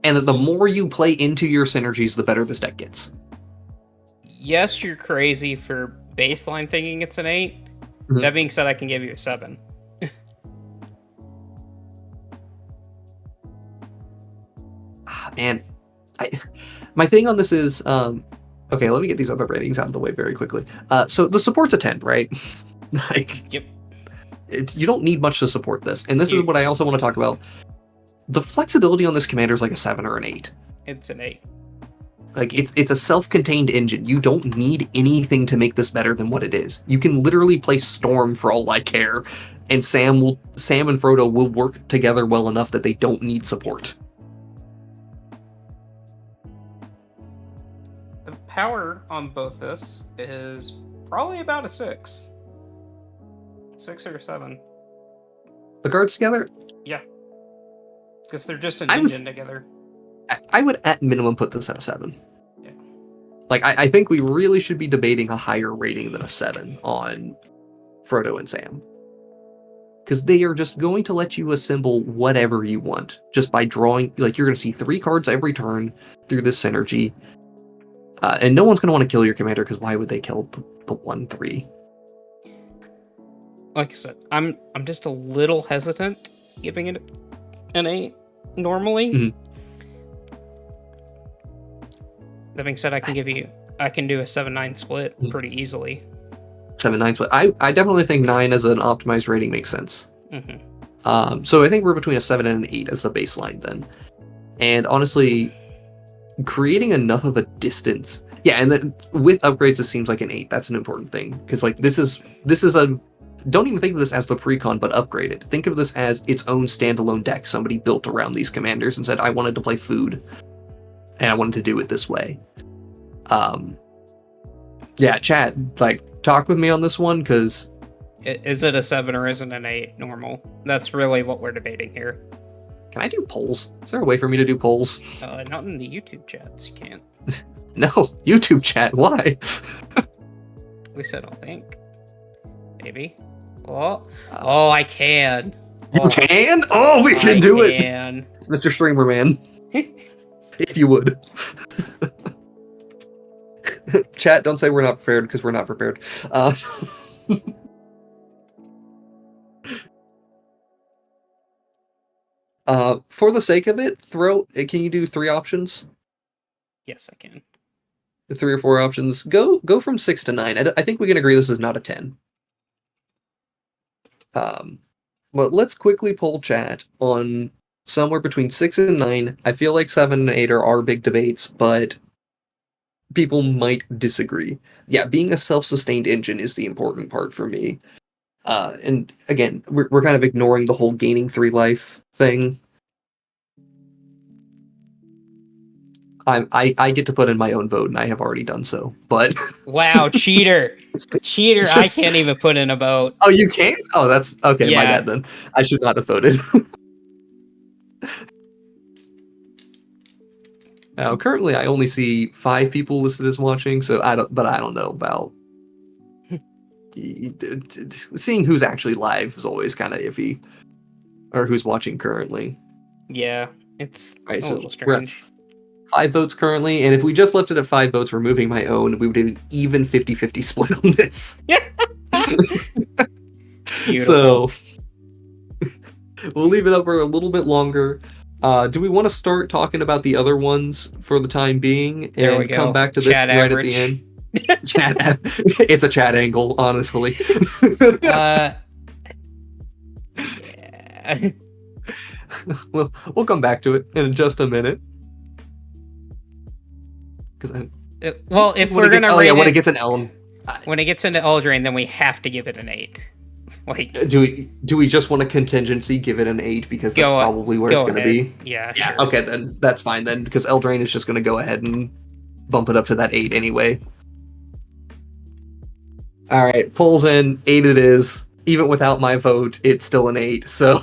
And that the more you play into your synergies, the better this deck gets. Yes, you're crazy for baseline thinking it's an 8. Mm-hmm. That being said, I can give you a 7. Man, my thing on this is, okay, let me get these other ratings out of the way very quickly. So the support's a 10, right? Like, yep. You don't need much to support this. And this is what I also want to talk about. The flexibility on this commander is like a 7 or an 8. It's an 8. Like, it's a self-contained engine. You don't need anything to make this better than what it is. You can literally play Storm for all I care, and Sam and Frodo will work together well enough that they don't need support. The power on both this is probably about a 6. 6 or 7. The cards together? Yeah. Because they're just an engine together. I would at minimum put this at a 7. Yeah. Like, I think we really should be debating a higher rating than a 7 on Frodo and Sam. Because they are just going to let you assemble whatever you want. Just by drawing, like, you're going to see 3 cards every turn through this synergy. And no one's going to want to kill your commander, because why would they kill the 1/3? Like I said, I'm just a little hesitant giving it an 8 normally. Mm-hmm. That being said, I can do a 7-9 split pretty easily. 7-9 split. I definitely think 9 as an optimized rating makes sense. Mm-hmm. So I think we're between a 7 and an 8 as the baseline then. And honestly, creating enough of a distance. Yeah, and then with upgrades, it seems like an 8. That's an important thing. Because like this is a... Don't even think of this as the precon, but upgraded. Think of this as its own standalone deck. Somebody built around these commanders and said, I wanted to play food. And I wanted to do it this way. Yeah, chat, like, talk with me on this one, because... Is it a 7 or is it an 8 normal? That's really what we're debating here. Can I do polls? Is there a way for me to do polls? Not in the YouTube chats, you can't. No, YouTube chat, why? At least I don't think. Maybe. Oh, I can. You can? Oh, we can do it! Mr. Streamer Man. If you would. Chat, don't say we're not prepared, because we're not prepared. For the sake of it, can you do 3 options? Yes, I can. 3 or 4 options. Go from 6 to 9. I think we can agree this is not a 10. But let's quickly poll chat on somewhere between 6 and 9. I feel like 7 and 8 are our big debates, but people might disagree. Yeah, being a self-sustained engine is the important part for me. And again, we're kind of ignoring the whole gaining 3 life thing. I get to put in my own vote, and I have already done so. But wow, cheater! Cheater! I can't even put in a vote. Oh, you can't? Oh, that's okay. Yeah. My bad then. I should not have voted. Now, currently, I only see 5 people listed as watching, so I don't know about seeing who's actually live is always kind of iffy, or who's watching currently. Yeah, it's right, a so little strange. 5 votes currently, and if we just left it at 5 votes, removing my own, we would have an even 50-50 split on this. So we'll leave it up for a little bit longer. Do we want to start talking about the other ones for the time being There we and go. come back to this Chat right average. at the end? It's a chat angle, honestly. Yeah. We'll come back to it in just a minute. Because Well, if we're gonna rate when it, it gets an Elm, when it gets into Eldraine, then we have to give it an 8. Like, do we just want a contingency give it an 8 because that's probably where it's going to be? Yeah, sure. Okay, then that's fine then, because Eldraine is just going to go ahead and bump it up to that 8 anyway. All right, pulls in 8. It is. Even without my vote, it's still an 8. So.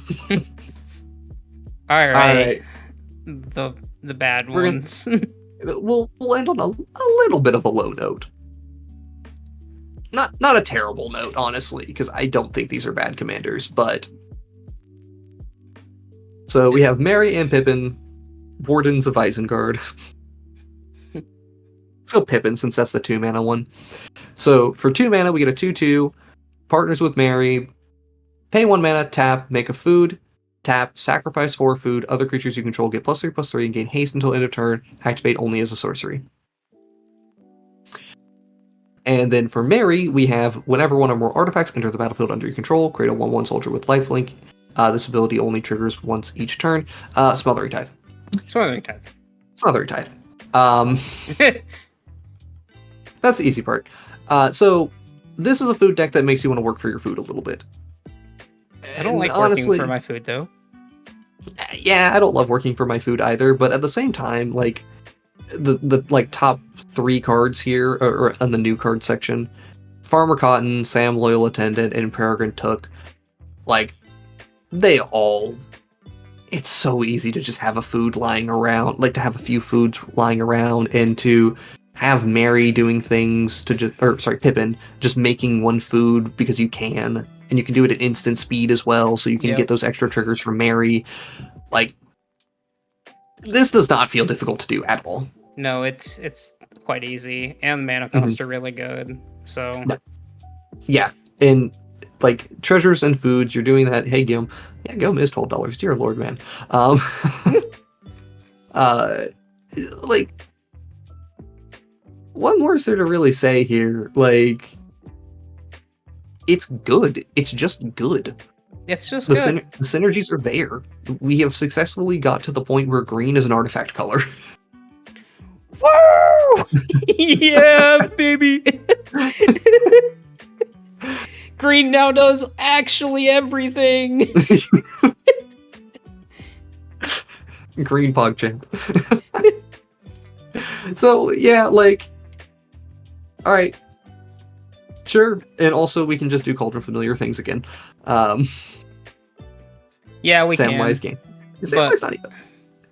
All right. The bad ones. We'll end on a little bit of a low note. Not a terrible note, honestly, because I don't think these are bad commanders, but... So we have Merry and Pippin, Wardens of Isengard. Let's go Pippin, since that's the 2-mana one. So for 2 mana, we get a 2/2, partners with Merry, pay 1 mana, tap, make a food, tap, sacrifice 4 food, other creatures you control get +3/+3 and gain haste until end of turn, activate only as a sorcery. And then for Merry, we have whenever one or more artifacts enter the battlefield under your control, create a 1/1 soldier with lifelink. This ability only triggers once each turn. Smothering Tithe. Smothering Tithe. Smothering Tithe. That's the easy part. So this is a food deck that makes you want to work for your food a little bit. I don't like working for my food, though. Yeah, I don't love working for my food either, but at the same time, like, the like top 3 cards here, or in the new card section, Farmer Cotton, Sam Loyal Attendant, and Peregrine Took, like, they all... It's so easy to just have a food lying around, like to have a few foods lying around, and to have Merry doing things to just... Or, sorry, Pippin, just making 1 food because you can, and you can do it at instant speed as well, so you can get those extra triggers from Merry. Like, this does not feel difficult to do at all. No, it's quite easy, and the mana costs are really good. So yeah, and like treasures and foods, you're doing that. Hey, Gim, yeah, Gim is $12. Dear Lord, man. Like, what more is there to really say here? Like, it's good. It's just good. It's just the good. The synergies are there. We have successfully got to the point where green is an artifact color. Woo! Yeah, baby. Green now does actually everything. Green PogChamp. So yeah, like, all right, sure. And also, we can just do Cauldron Familiar things again. Yeah, we can. Samwise game. Samwise not even.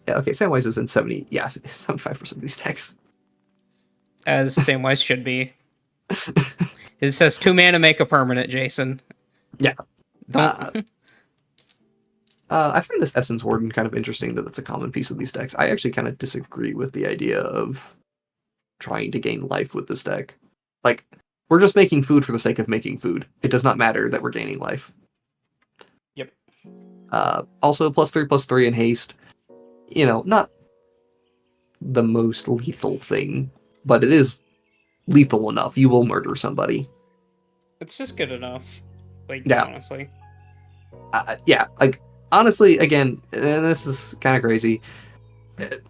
Yeah, okay. Samwise is in 75% of these decks. As Samwise should be. It says 2 mana make a permanent, Jason. Yeah. I find this Essence Warden kind of interesting that it's a common piece of these decks. I actually kind of disagree with the idea of trying to gain life with this deck. Like, we're just making food for the sake of making food. It does not matter that we're gaining life. Yep. Also, +3/+3 in haste. You know, not the most lethal thing, but it is lethal enough. You will murder somebody. It's just good enough. Like, yeah. Honestly. Yeah, like, honestly, again, and this is kind of crazy,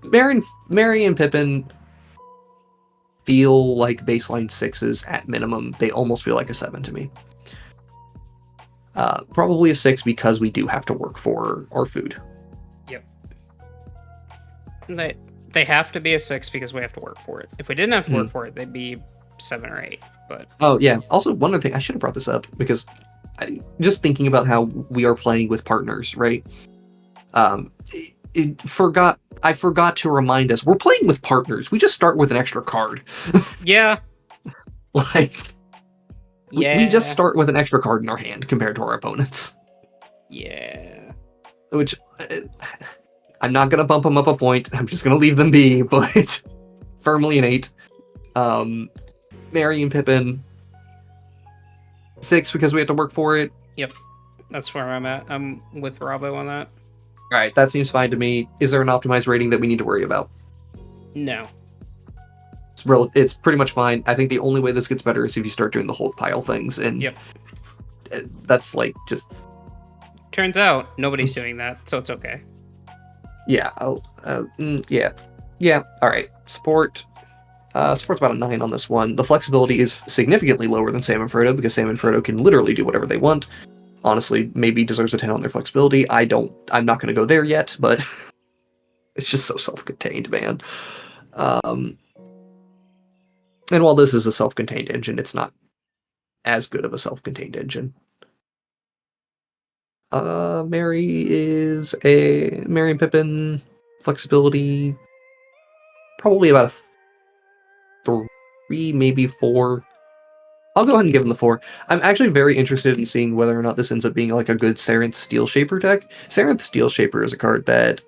Merry and Pippin feel like baseline 6s at minimum. They almost feel like a 7 to me. Probably a 6 because we do have to work for our food. Yep. They have to be a 6 because we have to work for it. If we didn't have to work for it, they'd be 7 or 8. But oh yeah, also one other thing, I should have brought this up because just thinking about how we are playing with partners, right? I forgot to remind us, we're playing with partners. We just start with an extra card. Yeah. Like, yeah. We just start with an extra card in our hand compared to our opponents. Yeah. Which, I'm not going to bump them up a point. I'm just going to leave them be, but firmly an 8. Merry and Pippin, 6 because we have to work for it. Yep. That's where I'm at. I'm with Robbo on that. All right, that seems fine to me. Is there an optimized rating that we need to worry about? No. It's pretty much fine. I think the only way this gets better is if you start doing the hold pile things, and Yep. that's like just. Turns out nobody's doing that, so it's okay. Yeah. Yeah. All right. Support's about a 9 on this one. The flexibility is significantly lower than Sam and Frodo because Sam and Frodo can literally do whatever they want. Honestly, maybe deserves a 10 on their flexibility. I'm not going to go there yet, but it's just so self-contained, man. And while this is a self-contained engine, it's not as good of a self-contained engine. Merry and Pippin flexibility, probably about a 3, maybe 4. I'll go ahead and give him the 4. I'm actually very interested in seeing whether or not this ends up being like a good Sarenth Steel Shaper deck. Sarenth Steel Shaper is a card that,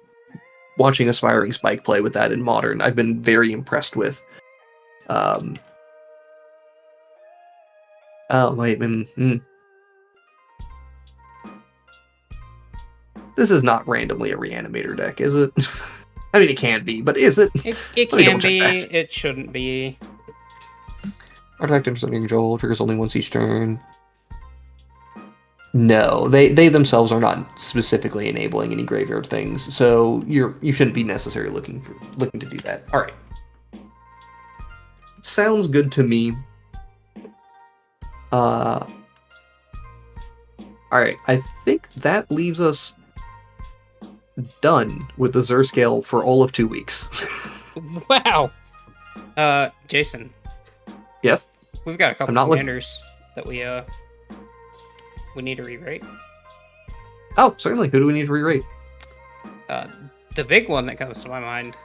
watching Aspiring Spike play with that in Modern, I've been very impressed with. This is not randomly a Reanimator deck, is it? I mean, it can be, but is it? It can be. It shouldn't be. Artifact intercepting control triggers only once each turn. No, they themselves are not specifically enabling any graveyard things, so you shouldn't be necessarily looking to do that. All right, sounds good to me. All right, I think that leaves us done with the Zur Scale for all of 2 weeks. Wow. Jason. Yes. We've got a couple commanders that we need to rewrite. Oh, certainly. Who do we need to rewrite? The big one that comes to my mind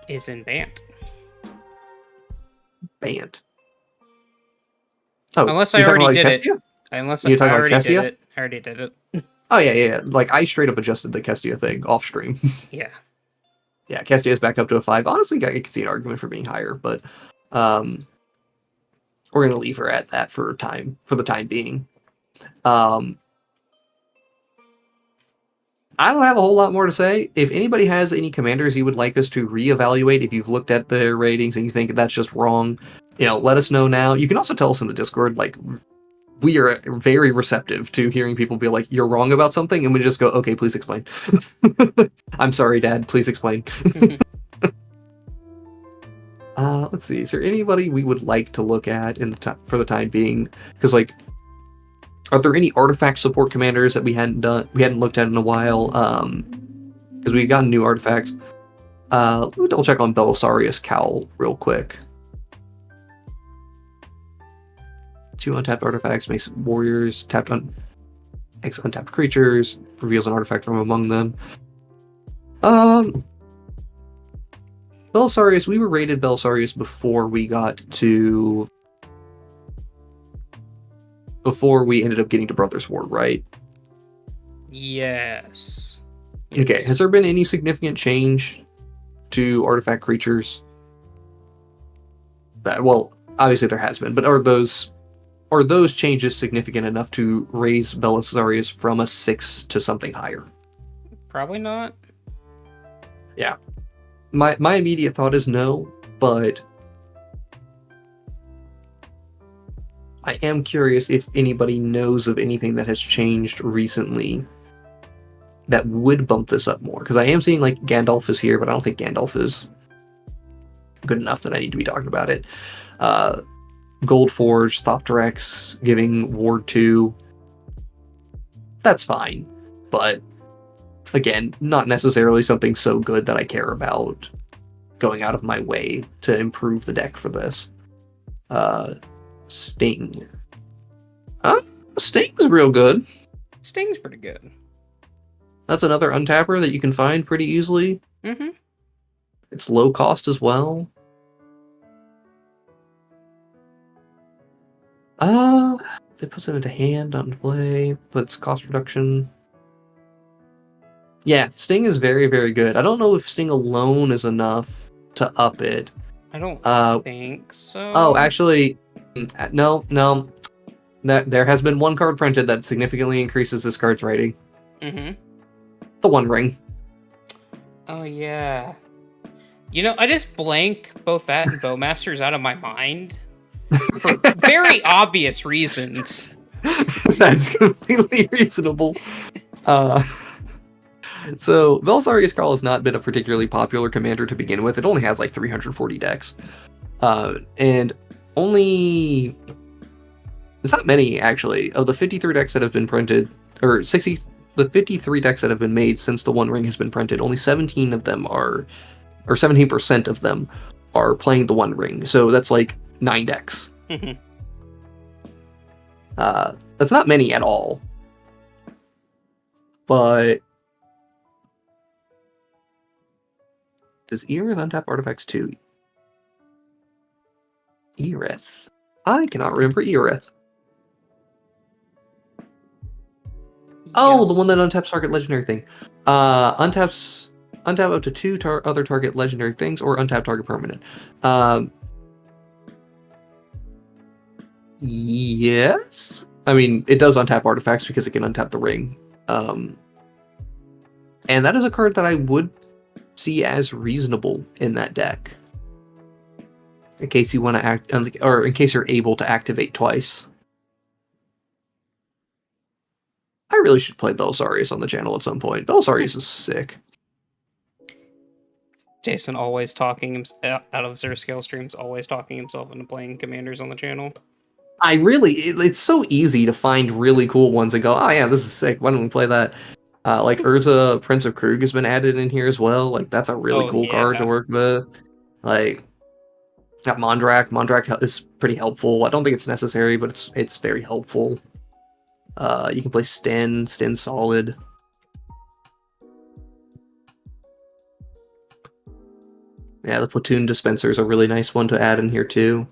is in Bant. Bant. Oh, unless I already did it. Kestia? Unless I already did it. I already did it. Oh yeah. Like I straight up adjusted the Kestia thing off stream. Yeah. Yeah, Kestia is back up to a 5. Honestly, I can see an argument for being higher, but we're gonna leave her at that for the time being. I don't have a whole lot more to say. If anybody has any commanders you would like us to reevaluate, if you've looked at their ratings and you think that's just wrong, let us know now. You can also tell us in the Discord. Like, we are very receptive to hearing people be like, "You're wrong about something," and we just go, "Okay, please explain." I'm sorry, Dad. Please explain. Let's see. Is there anybody we would like to look at for the time being? Because are there any artifact support commanders that we hadn't looked at in a while? Because we've gotten new artifacts. Let me double check on Belisarius Cowl real quick. 2 untapped artifacts makes warriors untapped creatures, reveals an artifact from among them. Belisarius, we were rated Belisarius before we ended up getting to Brothers War, right? Yes. Okay, has there been any significant change to artifact creatures? Well, obviously there has been, but are those changes significant enough to raise Belisarius from a 6 to something higher? Probably not. Yeah. My immediate thought is no, but I am curious if anybody knows of anything that has changed recently that would bump this up more. Because I am seeing like Gandalf is here, but I don't think Gandalf is good enough that I need to be talking about it. Goldforge, Thopterex giving Ward 2. That's fine. But again, not necessarily something so good that I care about going out of my way to improve the deck for this. Sting. Sting's real good. Sting's pretty good. That's another untapper that you can find pretty easily. Mm-hmm. It's low cost as well. It puts it into hand, not into play, but it's cost reduction. Yeah, Sting is very, very good. I don't know if Sting alone is enough to up it. I don't think so. Oh, actually, no. There has been one card printed that significantly increases this card's rating. Mm-hmm. The One Ring. Oh yeah. You know, I just blank both that and Bowmasters out of my mind for very obvious reasons. That's completely reasonable. So Belisarius Cawl has not been a particularly popular commander to begin with. It only has like 340 decks. And only... It's not many, actually. Of the 53 decks that have been printed, or 60... The 53 decks that have been made since the One Ring has been printed, only 17 of them are... Or 17% of them are playing the One Ring. So that's like 9 decks. That's not many at all. But... Does Eareth untap artifacts too? Eareth. I cannot remember Eareth. Oh, Yes. the one that untaps target legendary thing. Untap up to 2 other target legendary things, or untap target permanent. Yes. I mean, it does untap artifacts because it can untap the ring. And that is a card that I would see as reasonable in that deck. In case you want to act, or in case you're able to activate twice. I really should play Belisarius on the channel at some point. Belisarius is sick. Jason always talking out of Zur Scale streams, always talking himself into playing commanders on the channel. It's so easy to find really cool ones and go, oh yeah, this is sick. Why don't we play that? Like Urza, Prince of Krug has been added in here as well. Like that's a really cool card to work with. Like got Mondrak. Mondrak is pretty helpful. I don't think it's necessary, but it's very helpful. You can play Sten. Sten's solid. Yeah, the Platoon Dispenser is a really nice one to add in here too.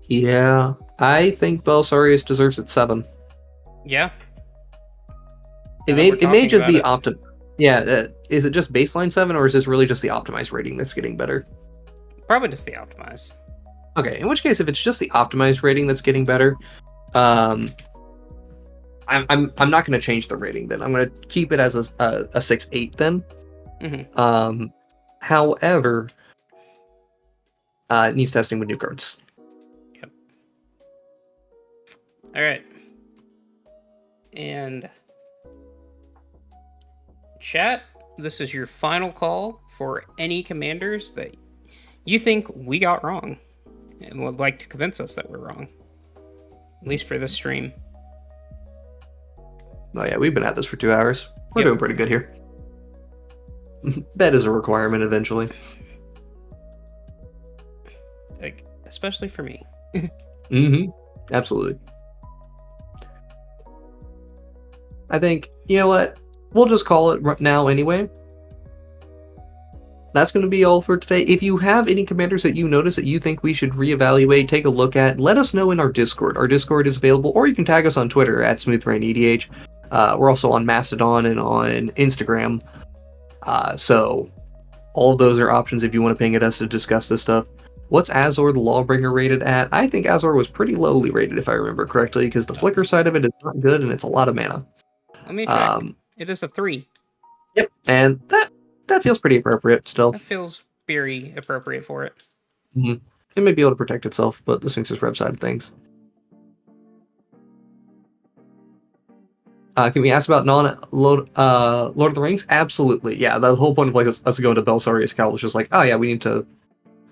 Yeah, I think Belisarius deserves it 7. Yeah. It may just be Yeah, is it just baseline 7, or is this really just the optimized rating that's getting better? Probably just the optimized. Okay, in which case, if it's just the optimized rating that's getting better, I'm not going to change the rating. Then I'm going to keep it as a 6-8. Then, however, it needs testing with new cards. Yep. All right. And chat, this is your final call for any commanders that you think we got wrong and would like to convince us that we're wrong. At least for this stream. Oh yeah, we've been at this for 2 hours. We're doing pretty good here. Bed is a requirement eventually. Like, especially for me. Absolutely. I think, you know what? We'll just call it right now anyway. That's going to be all for today. If you have any commanders that you notice that you think we should reevaluate, take a look at, let us know in our Discord. Our Discord is available, or you can tag us on Twitter at SmoothBrainEDH. We're also on Mastodon and on Instagram. So all of those are options if you want to ping at us to discuss this stuff. What's Azor the Lawbringer rated at? I think Azor was pretty lowly rated, if I remember correctly, because the flicker side of it is not good and it's a lot of mana. Let me check. It is a 3. Yep, and that feels pretty appropriate still. That feels very appropriate for it. It may be able to protect itself, but the Sphinx's Rev side of things. Can we ask about Lord of the Rings? Absolutely. Yeah, the whole point of like us going to Belisarius Cawl was just like, oh yeah, we need to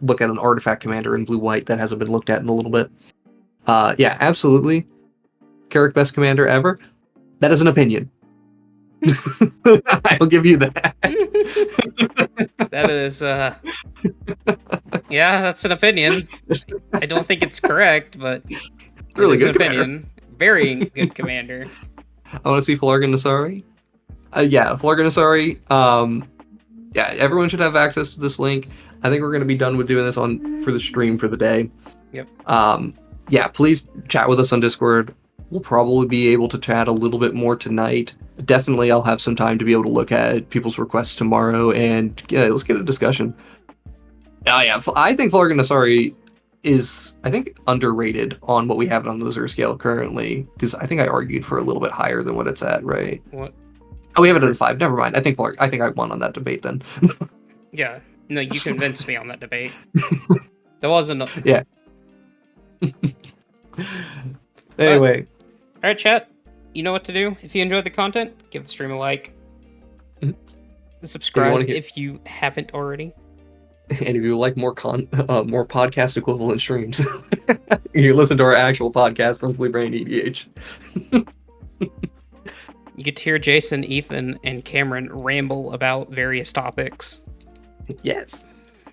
look at an artifact commander in blue-white that hasn't been looked at in a little bit. Yeah, absolutely. Carrick best commander ever. That is an opinion. I'll give you that. That is, yeah, that's an opinion. I don't think it's correct, but really good opinion. Commander. Very good commander. I want to see Flargan Nasari. Yeah, Flargan Nasari. Yeah, everyone should have access to this link. I think we're going to be done with doing this for the stream for the day. Yep. Yeah, please chat with us on Discord. We'll probably be able to chat a little bit more tonight. Definitely, I'll have some time to be able to look at people's requests tomorrow, and yeah, let's get a discussion. Oh yeah, I think Flargan Nasari is, I think, underrated on what we have it on the Zur Scale currently, because I think I argued for a little bit higher than what it's at, right? What? Oh, we have it at a 5. Never mind. I think I won on that debate then. Yeah. No, you convinced me on that debate. There wasn't. Yeah. Anyway. All right, chat. You know what to do. If you enjoyed the content, give the stream a like. Subscribe if you haven't already. And if you like more more podcast equivalent streams, you listen to our actual podcast from SmoothBrainEDH. You get to hear Jason, Ethan, and Cameron ramble about various topics. Yes.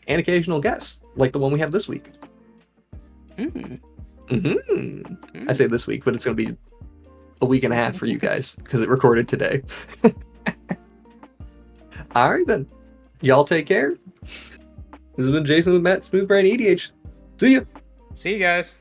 And occasional guests, like the one we have this week. I say this week, but it's going to be a week and a half for you guys, because it recorded today. Alright then. Y'all take care. This has been Jason with Matt, SmoothBrainEDH. See ya! See you guys.